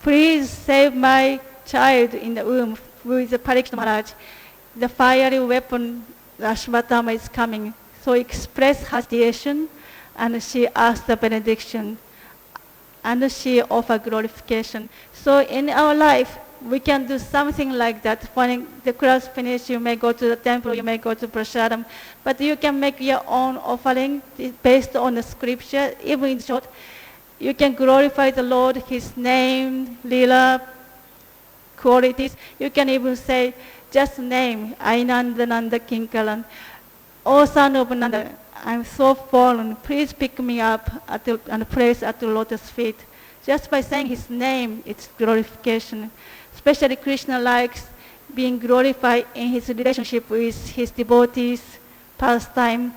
please save my child in the womb who is Parikshit Maharaj. The fiery weapon, Ashvatthama, is coming. So express her situation and she asked the benediction. And she offered glorification. So in our life, we can do something like that. When the class finishes, you may go to the temple, you may go to prasadam, but you can make your own offering based on the scripture, even in short. You can glorify the Lord, His name, lila, qualities. You can even say just name, Ainanda Nanda Kinkaran, O son of Nanda, I'm so fallen, please pick me up and place at the lotus feet. Just by saying his name, it's glorification. Especially Krishna likes being glorified in his relationship with his devotees, pastime.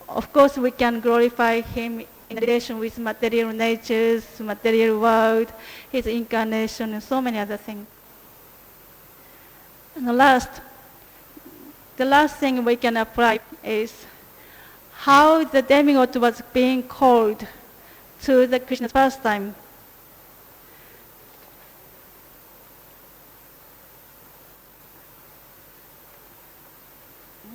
Of course, we can glorify him in relation with material natures, material world, his incarnation, and so many other things. And the last thing we can apply is how the demigod was being called to the Krishna's pastime.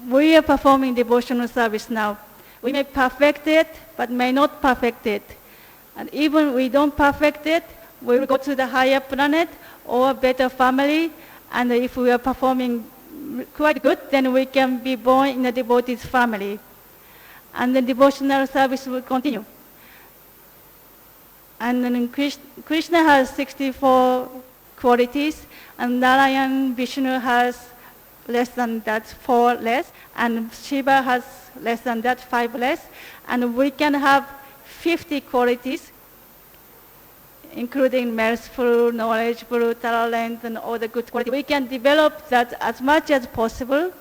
We are performing devotional service now. We may perfect it, but may not perfect it. And even we don't perfect it, we will go to the higher planet or a better family. And if we are performing quite good, then we can be born in a devotee's family. And the devotional service will continue. And then Krishna has 64 qualities, and Narayan, Vishnu has less than that, 4 less, and Shiva has less than that, 5 less, and we can have 50 qualities, including merciful, knowledgeable, tolerant, and all the good qualities. We can develop that as much as possible.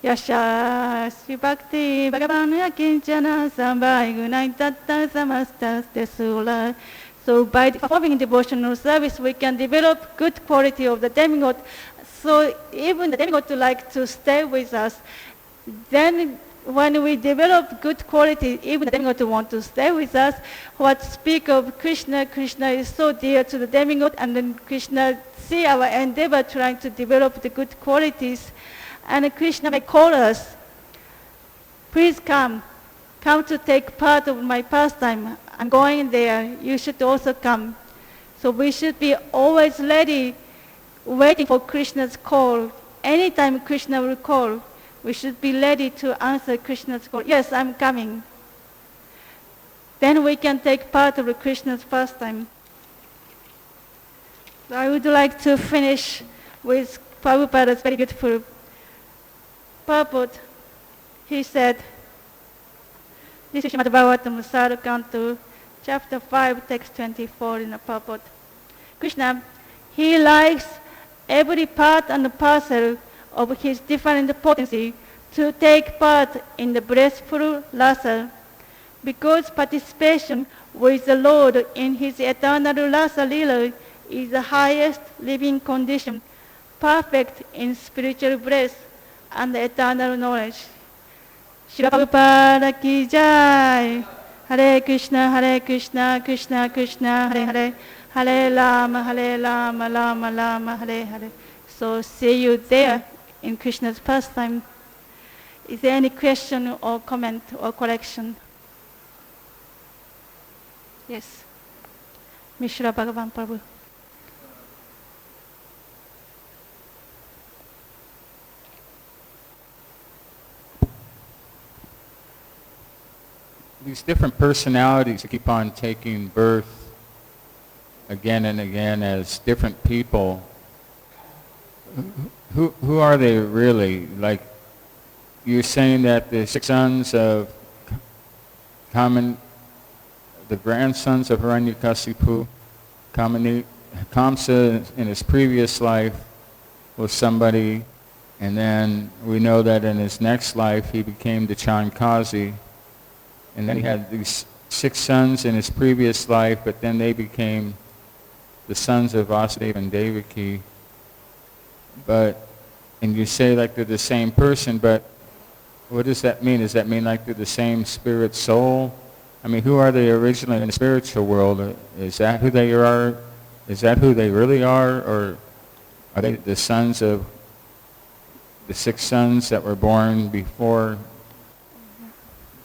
Yasha Bhakti Bhagavan Yakinchana Sambai Gunai Tatta Samastas Desula. So by performing devotional service, we can develop good quality of the demigod. So even the demigod would like to stay with us. Then when we develop good quality, even the demigod want to stay with us. What speak of Krishna, Krishna is so dear to the demigod, and then Krishna see our endeavor trying to develop the good qualities. And Krishna may call us, please come to take part of my pastime. I'm going there, you should also come. So we should be always ready, waiting for Krishna's call. Anytime Krishna will call, we should be ready to answer Krishna's call. Yes, I'm coming. Then we can take part of Krishna's pastime. So I would like to finish with Prabhupada's very beautiful purport. He said, this is Srimad Bhagavatam, Third Canto, chapter 5, text 24 in the purport. Krishna, he likes every part and parcel of his different potency to take part in the blissful rasa, because participation with the Lord in his eternal rasa lila is the highest living condition, perfect in spiritual bliss and eternal knowledge. Srila Prabhupada ki jai. Hare Krishna, Krishna Krishna, Hare Hare, Hare Rama, Rama Rama, Hare Hare. So see you there in Krishna's pastime. Is there any question or comment or correction? Yes. Mishra Bhagavan Prabhu. These different personalities keep on taking birth again and again as different people. Who are they really? Like, you're saying that the 6 sons of the grandsons of Hiranyakasipu, Kamsa in his previous life was somebody, and then we know that in his next life he became the Chankazi. And then he had these 6 sons in his previous life, but then they became the sons of Vasudeva and Devaki. And you say like they're the same person, but what does that mean? Does that mean like they're the same spirit soul? I mean, who are they originally in the spiritual world? Is that who they are? Is that who they really are? Or are they the sons of the 6 sons that were born before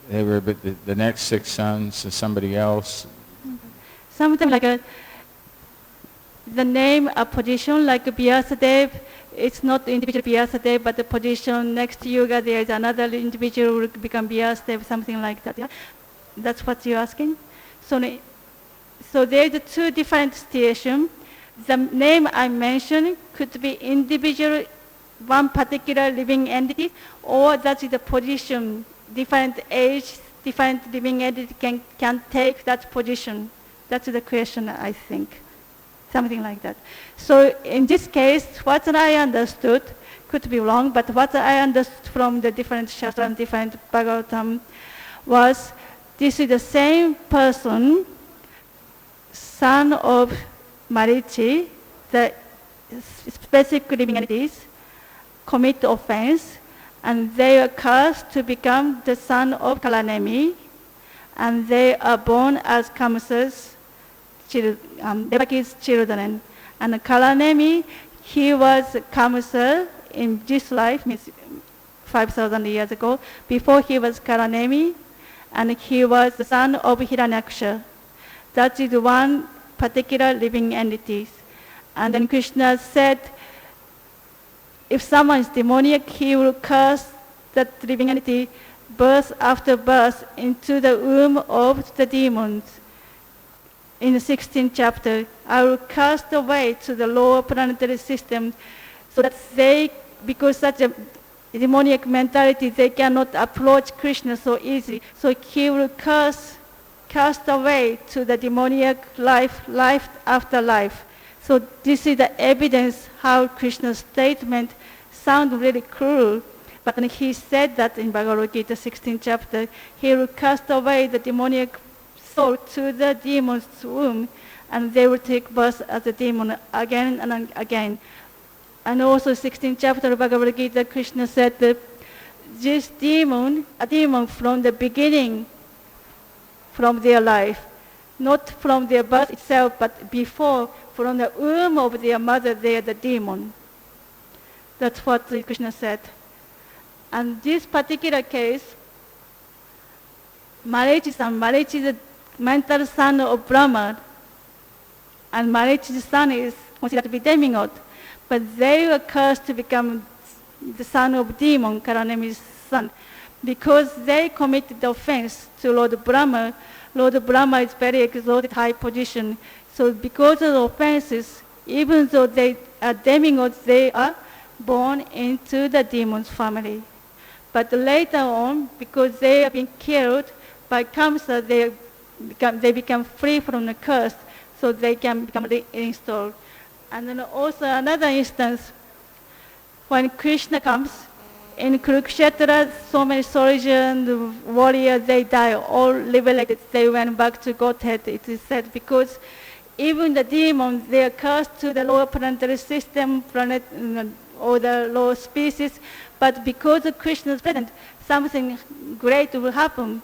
they were the next 6 sons to somebody else? Something like the name a position like Vyasadeva. It's not individual Vyasadeva, but the position next to Yoga, there is another individual who will become Vyasadeva, something like that. Yeah? That's what you're asking? So there's two different situations. The name I mentioned could be individual, one particular living entity, or that is the position, different age, different living entity can take that position. That's the question, I think. Something like that. So in this case, what I understood, could be wrong, but what I understood from the different Shastra and different Bhagavatam was this is the same person, son of Marichi, the specific living entities, commit offense, and they are cursed to become the son of Kalanemi, and they are born as Kamsa's Devaki's children. And Kalanemi, he was Kamsa in this life, means 5,000 years ago. Before he was Kalanemi, and he was the son of Hiranyaksha. That is one particular living entity. And then Krishna said, if someone is demoniac, he will curse that living entity birth after birth into the womb of the demons. In the 16th chapter, I will cast away to the lower planetary system so that they, because such a demoniac mentality, they cannot approach Krishna so easily. So he will cast away to the demoniac life after life. So this is the evidence how Krishna's statement sounds really cruel. But when he said that in Bhagavad Gita 16th chapter, he will cast away the demoniac soul to the demon's womb, and they will take birth as a demon again and again. And also 16th chapter of Bhagavad Gita, Krishna said that this demon, a demon from the beginning, from their life, not from their birth itself, but before, from the womb of their mother, they are the demon. That's what Krishna said. And this particular case, Marichi is the mental son of Brahma, and Marichi's son is considered to be demigod, but they were cursed to become the son of demon, Kalanemi's son, because they committed the offense to Lord Brahma. Lord Brahma is very exalted, high position. So because of the offenses, even though they are demigods, they are born into the demon's family. But later on, because they have been killed by Kamsa, they become free from the curse, so they can become reinstalled. And then also another instance, when Krishna comes, in Kurukshetra, so many soldiers and warriors, they die, all liberated. They went back to Godhead, it is said, because even the demons, they are cursed to the lower planetary system, or the lower species, but because of Krishna's presence, something great will happen.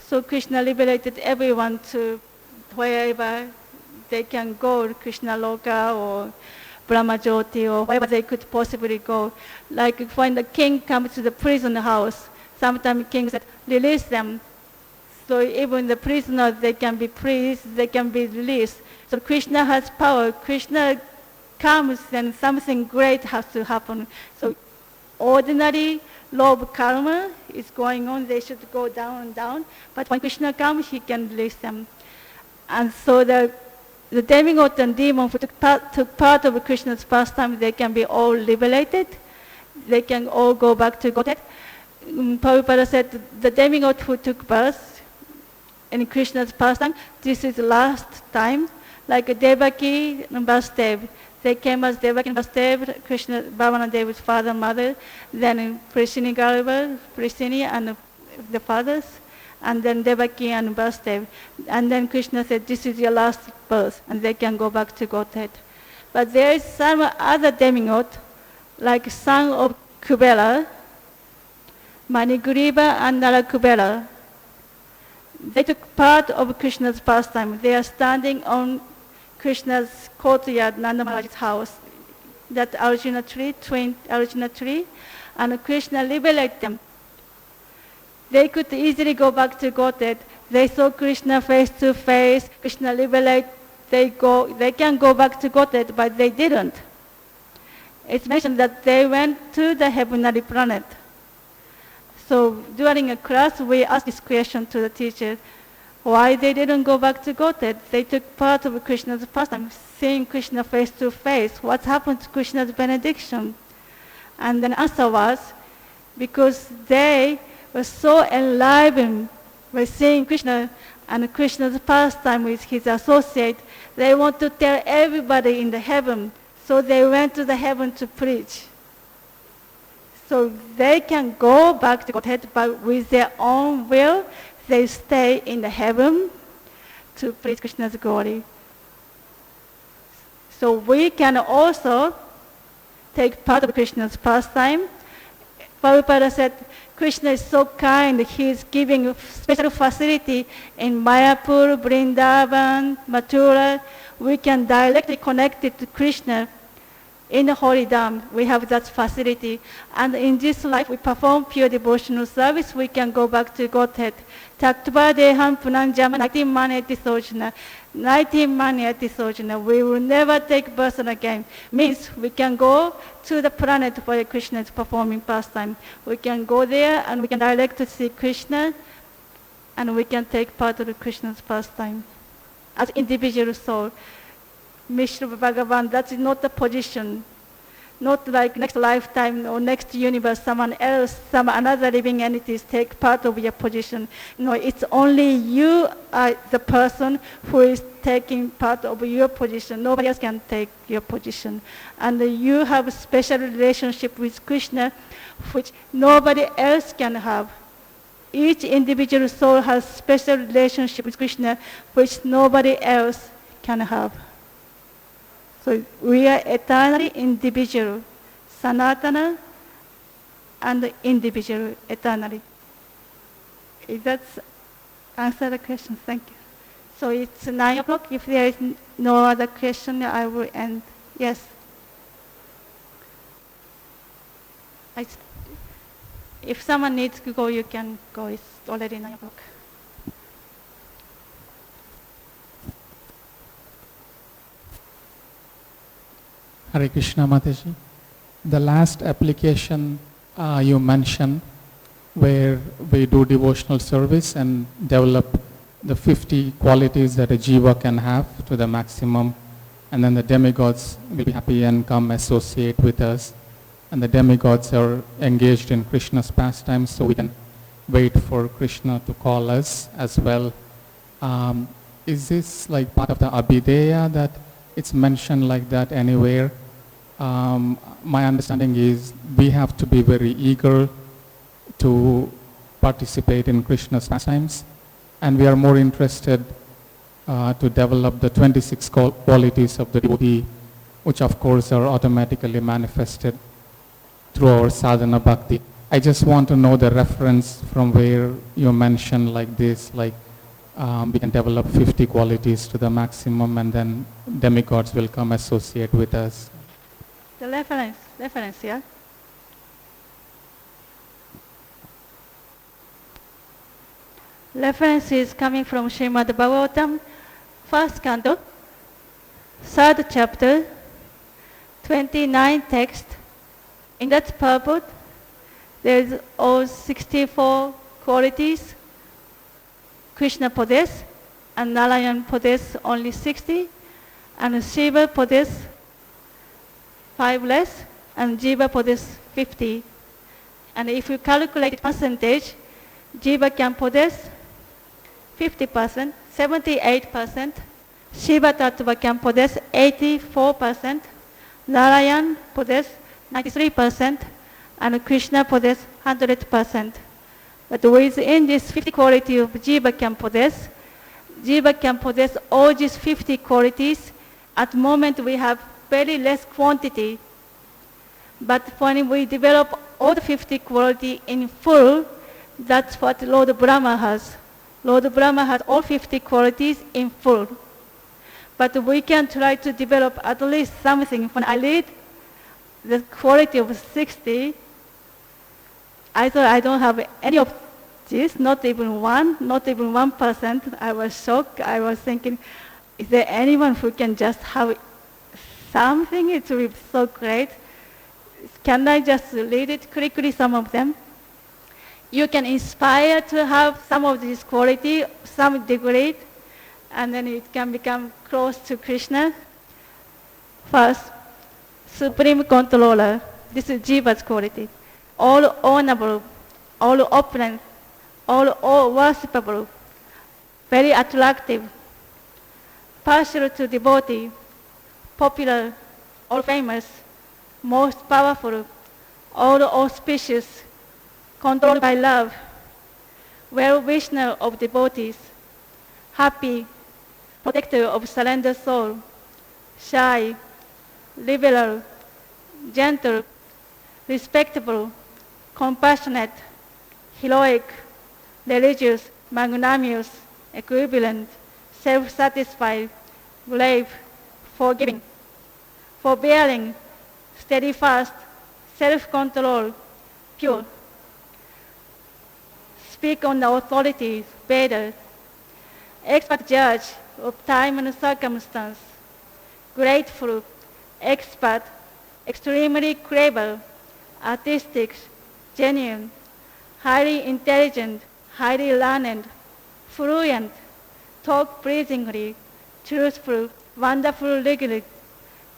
So Krishna liberated everyone to wherever they can go, Krishna Loka or Brahma Jyoti or wherever they could possibly go. Like when the king comes to the prison house, sometimes king said, release them. So even the prisoners, they can be freed, they can be released. So Krishna has power. Krishna comes and something great has to happen. So ordinary law of karma is going on, they should go down and down. But when Krishna comes, he can release them. And so the demigod and demon who took part of Krishna's pastime, they can be all liberated. They can all go back to Godhead. Prabhupada said the demigod who took birth in Krishna's pastime, this is the last time, like Devaki and Vasudeva. They came as Devaki and Vasudeva, Krishna, Bhavana Deva's father and mother, then Prishini Garva, Prishini and the fathers, and then Devaki and Vasudeva. And then Krishna said, this is your last birth, and they can go back to Godhead. But there is some other demigod, like son of Kubera, Manigriva and Narakubera. They took part of Krishna's pastime. They are standing on Krishna's courtyard, Nanda Maharaj's house, that Arjuna tree, twin Arjuna tree, and Krishna liberated them. They could easily go back to Godhead. They saw Krishna face to face. Krishna liberated they can go back to Godhead, but they didn't. It's mentioned that they went to the heavenly planet. So during a class, we asked this question to the teacher, why they didn't go back to Godhead? They took part of Krishna's pastime, seeing Krishna face to face. What happened to Krishna's benediction? And then answer was, because they were so enlivened by seeing Krishna and Krishna's pastime with his associate, they want to tell everybody in the heaven. So they went to the heaven to preach. So they can go back to Godhead, but with their own will, they stay in the heaven to preach Krishna's glory. So we can also take part of Krishna's pastime. Prabhupada said, Krishna is so kind, he is giving special facility in Mayapur, Vrindavan, Mathura. We can directly connect it to Krishna. In the Holy Dham, we have that facility. And in this life, we perform pure devotional service, we can go back to Godhead. Taktva deham punanjama 19 maneti sojana. 19 maneti sojana. We will never take birth again. Means we can go to the planet where Krishna is performing pastime. We can go there and we can directly see Krishna and we can take part of Krishna's pastime as individual soul. Mishra Bhagavan, that is not the position. Not like next lifetime or next universe, someone else, some another living entities take part of your position. No, it's only you are the person who is taking part of your position. Nobody else can take your position. And you have a special relationship with Krishna, which nobody else can have. Each individual soul has special relationship with Krishna, which nobody else can have. So we are eternally individual, Sanatana and individual eternally. If that's answer the question, thank you. So it's 9 o'clock. If there is no other question, I will end. Yes. If someone needs to go, you can go. It's already 9 o'clock. Hare Krishna Mataji. The last application you mentioned where we do devotional service and develop the 50 qualities that a jiva can have to the maximum, and then the demigods will be happy and come associate with us, and the demigods are engaged in Krishna's pastimes, so we can wait for Krishna to call us as well. Is this like part of the Abhideya that it's mentioned like that anywhere? My understanding is we have to be very eager to participate in Krishna's pastimes, and we are more interested to develop the 26 qualities of the devotee, which of course are automatically manifested through our sadhana bhakti. I just want to know the reference from where you mentioned like this, like we can develop 50 qualities to the maximum and then demigods will come associate with us. The reference, yeah? Reference is coming from Srimad Bhagavatam, first canto, third chapter, 29 text. In that purport, there is all 64 qualities. Krishna possesses, and Narayan possesses only 60, and Shiva possesses 5 less, and Jiva possesses 50. And if you calculate percentage, Jiva can possess 50%, 78%, Shiva Tattva can possess 84%, Narayan possess 93%, and Krishna possess 100%. But within this 50 quality of Jiva can possess all these 50 qualities. At the moment we have very less quantity, but when we develop all the 50 quality in full, that's what Lord Brahma has. Lord Brahma has all 50 qualities in full. But we can try to develop at least something. When I read the quality of 60, I thought I don't have any of this, not even 1%. I was shocked. I was thinking, Is there anyone who can just have something? It will be so great. Can I just read it quickly, some of them? You can inspire to have some of this quality, some degree, and then it can become close to Krishna. First, Supreme Controller. This is Jiva's quality. All honorable, all opulent, all worshipable, very attractive, partial to devotee, popular, all famous, most powerful, all auspicious, controlled by love, well-wisher of devotees, happy, protector of surrendered soul, shy, liberal, gentle, respectable, compassionate, heroic, religious, magnanimous, equivalent, self-satisfied, brave, forgiving, forbearing, steadfast, self-control, pure. Speak on the authorities, better, expert judge of time and circumstance, grateful, expert, extremely clever, artistic, genuine, highly intelligent, highly learned, fluent, talk pleasingly, truthful, wonderful, regular,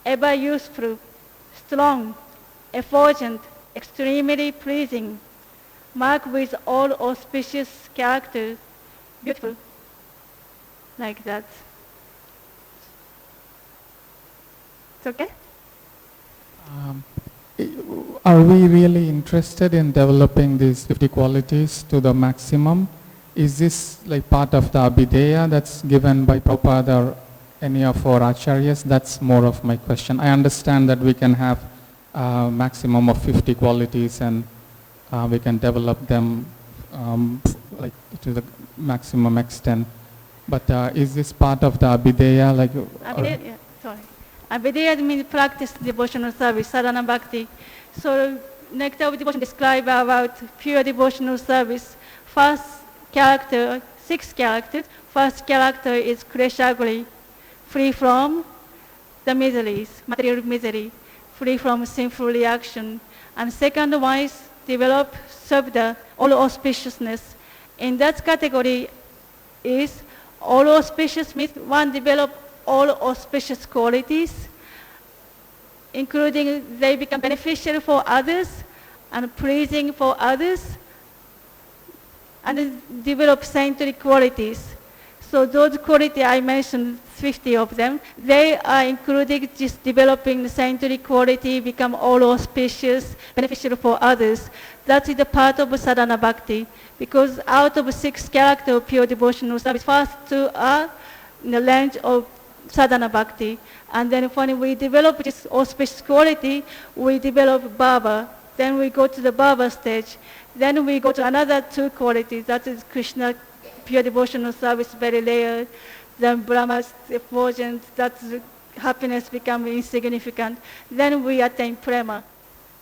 ever useful, strong, effulgent, extremely pleasing, marked with all auspicious characters, beautiful, like that. It's okay? Are we really interested in developing these 50 qualities to the maximum? Is this like part of the Abhideya that's given by Prabhupada or any of our acharyas? That's more of my question. I understand that we can have a maximum of 50 qualities and we can develop them like to the maximum extent. But is this part of the Abhideya? Like, Abhideya means practice devotional service, sadhana bhakti. So Nectar of Devotion describe about pure devotional service. First character, 6 characters. First character is kleshagri, free from the miseries, material misery, free from sinful reaction. And second one is develop sabda, all auspiciousness. In that category is all auspicious means one develop all auspicious qualities, including they become beneficial for others and pleasing for others, and develop saintly qualities. So those qualities I mentioned, 50 of them, they are including just developing the saintly quality, become all auspicious, beneficial for others. That is the part of sadhana bhakti, because out of 6 characters of pure devotional service, first 2 are in the range of sadhana bhakti. And then when we develop this auspicious quality, we develop bhava. Then we go to the bhava stage. Then we go to another 2 qualities. That is Krishna, pure devotional service, very rare. Then Brahma's effulgence, that's happiness becomes insignificant. Then we attain prema.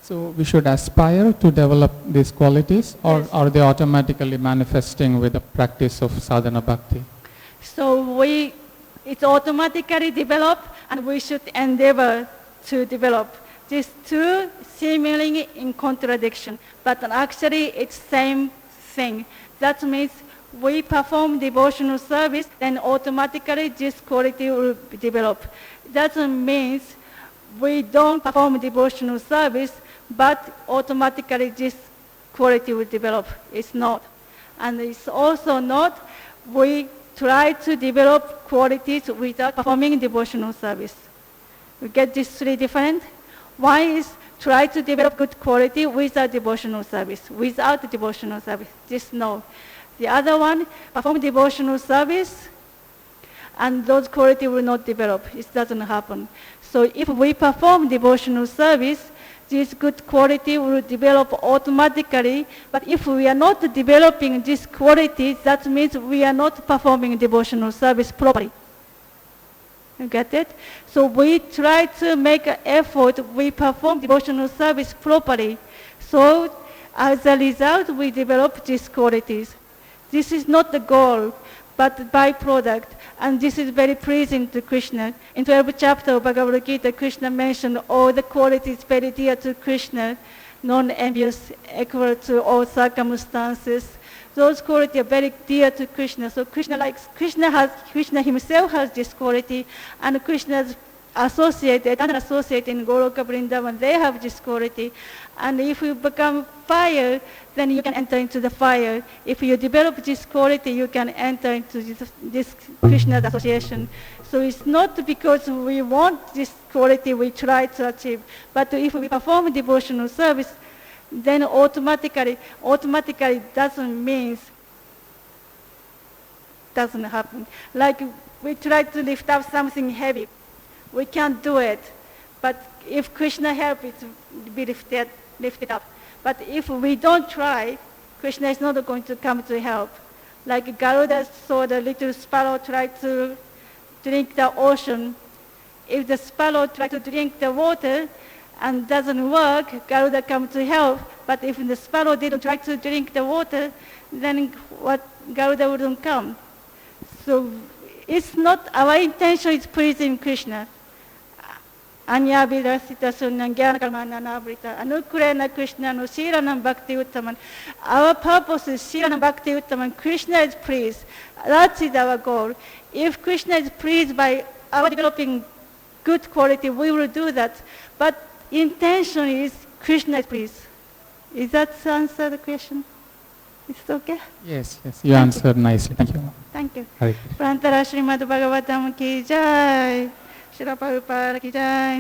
So we should aspire to develop these qualities, or yes, are they automatically manifesting with the practice of sadhana bhakti? So it's automatically developed, and we should endeavor to develop. These 2 seemingly in contradiction, but actually it's same thing. That means we perform devotional service, then automatically this quality will develop. That means we don't perform devotional service, but automatically this quality will develop. It's not. And it's also not we try to develop qualities without performing devotional service. We get these 3 different. One is try to develop good quality without devotional service. Without devotional service, this no. The other one, perform devotional service, and those qualities will not develop. It doesn't happen. So if we perform devotional service, this good quality will develop automatically. But if we are not developing this quality, that means we are not performing devotional service properly. You get it? So we try to make an effort, we perform devotional service properly. So as a result, we develop these qualities. This is not the goal, but byproduct. And this is very pleasing to Krishna. In 12th chapter of Bhagavad Gita, Krishna mentioned all the qualities very dear to Krishna, non-envious, equal to all circumstances. Those qualities are very dear to Krishna. So Krishna himself has this quality, and Krishna's associate in Goloka Vrindavan, they have this quality. And if you become fire, then you can enter into the fire. If you develop this quality, you can enter into this Krishna's association. So it's not because we want this quality we try to achieve, but if we perform devotional service, then automatically doesn't happen. Like we try to lift up something heavy. We can't do it. But if Krishna helps it to be lifted up. But if we don't try, Krishna is not going to come to help. Like Garuda saw the little sparrow try to drink the ocean. If the sparrow tries to drink the water and doesn't work, Garuda comes to help. But if the sparrow didn't try to drink the water, then Garuda wouldn't come. So it's not, our intention is pleasing Krishna. Anya Vilasita Sunan Gyanakarmananavrita Anukurena Krishna no Shiranam Bhakti Uttaman. Our purpose is Shiranam Bhakti Uttaman. Krishna is pleased. That is our goal. If Krishna is pleased by our developing good quality, we will do that. But intention is Krishna is pleased. Is that answer the question? Is it okay? Yes, you answered nicely. Thank you. Thank you. Hare Prantara Srimad Bhagavatam ki jai. Shri Prabhupada ki jai.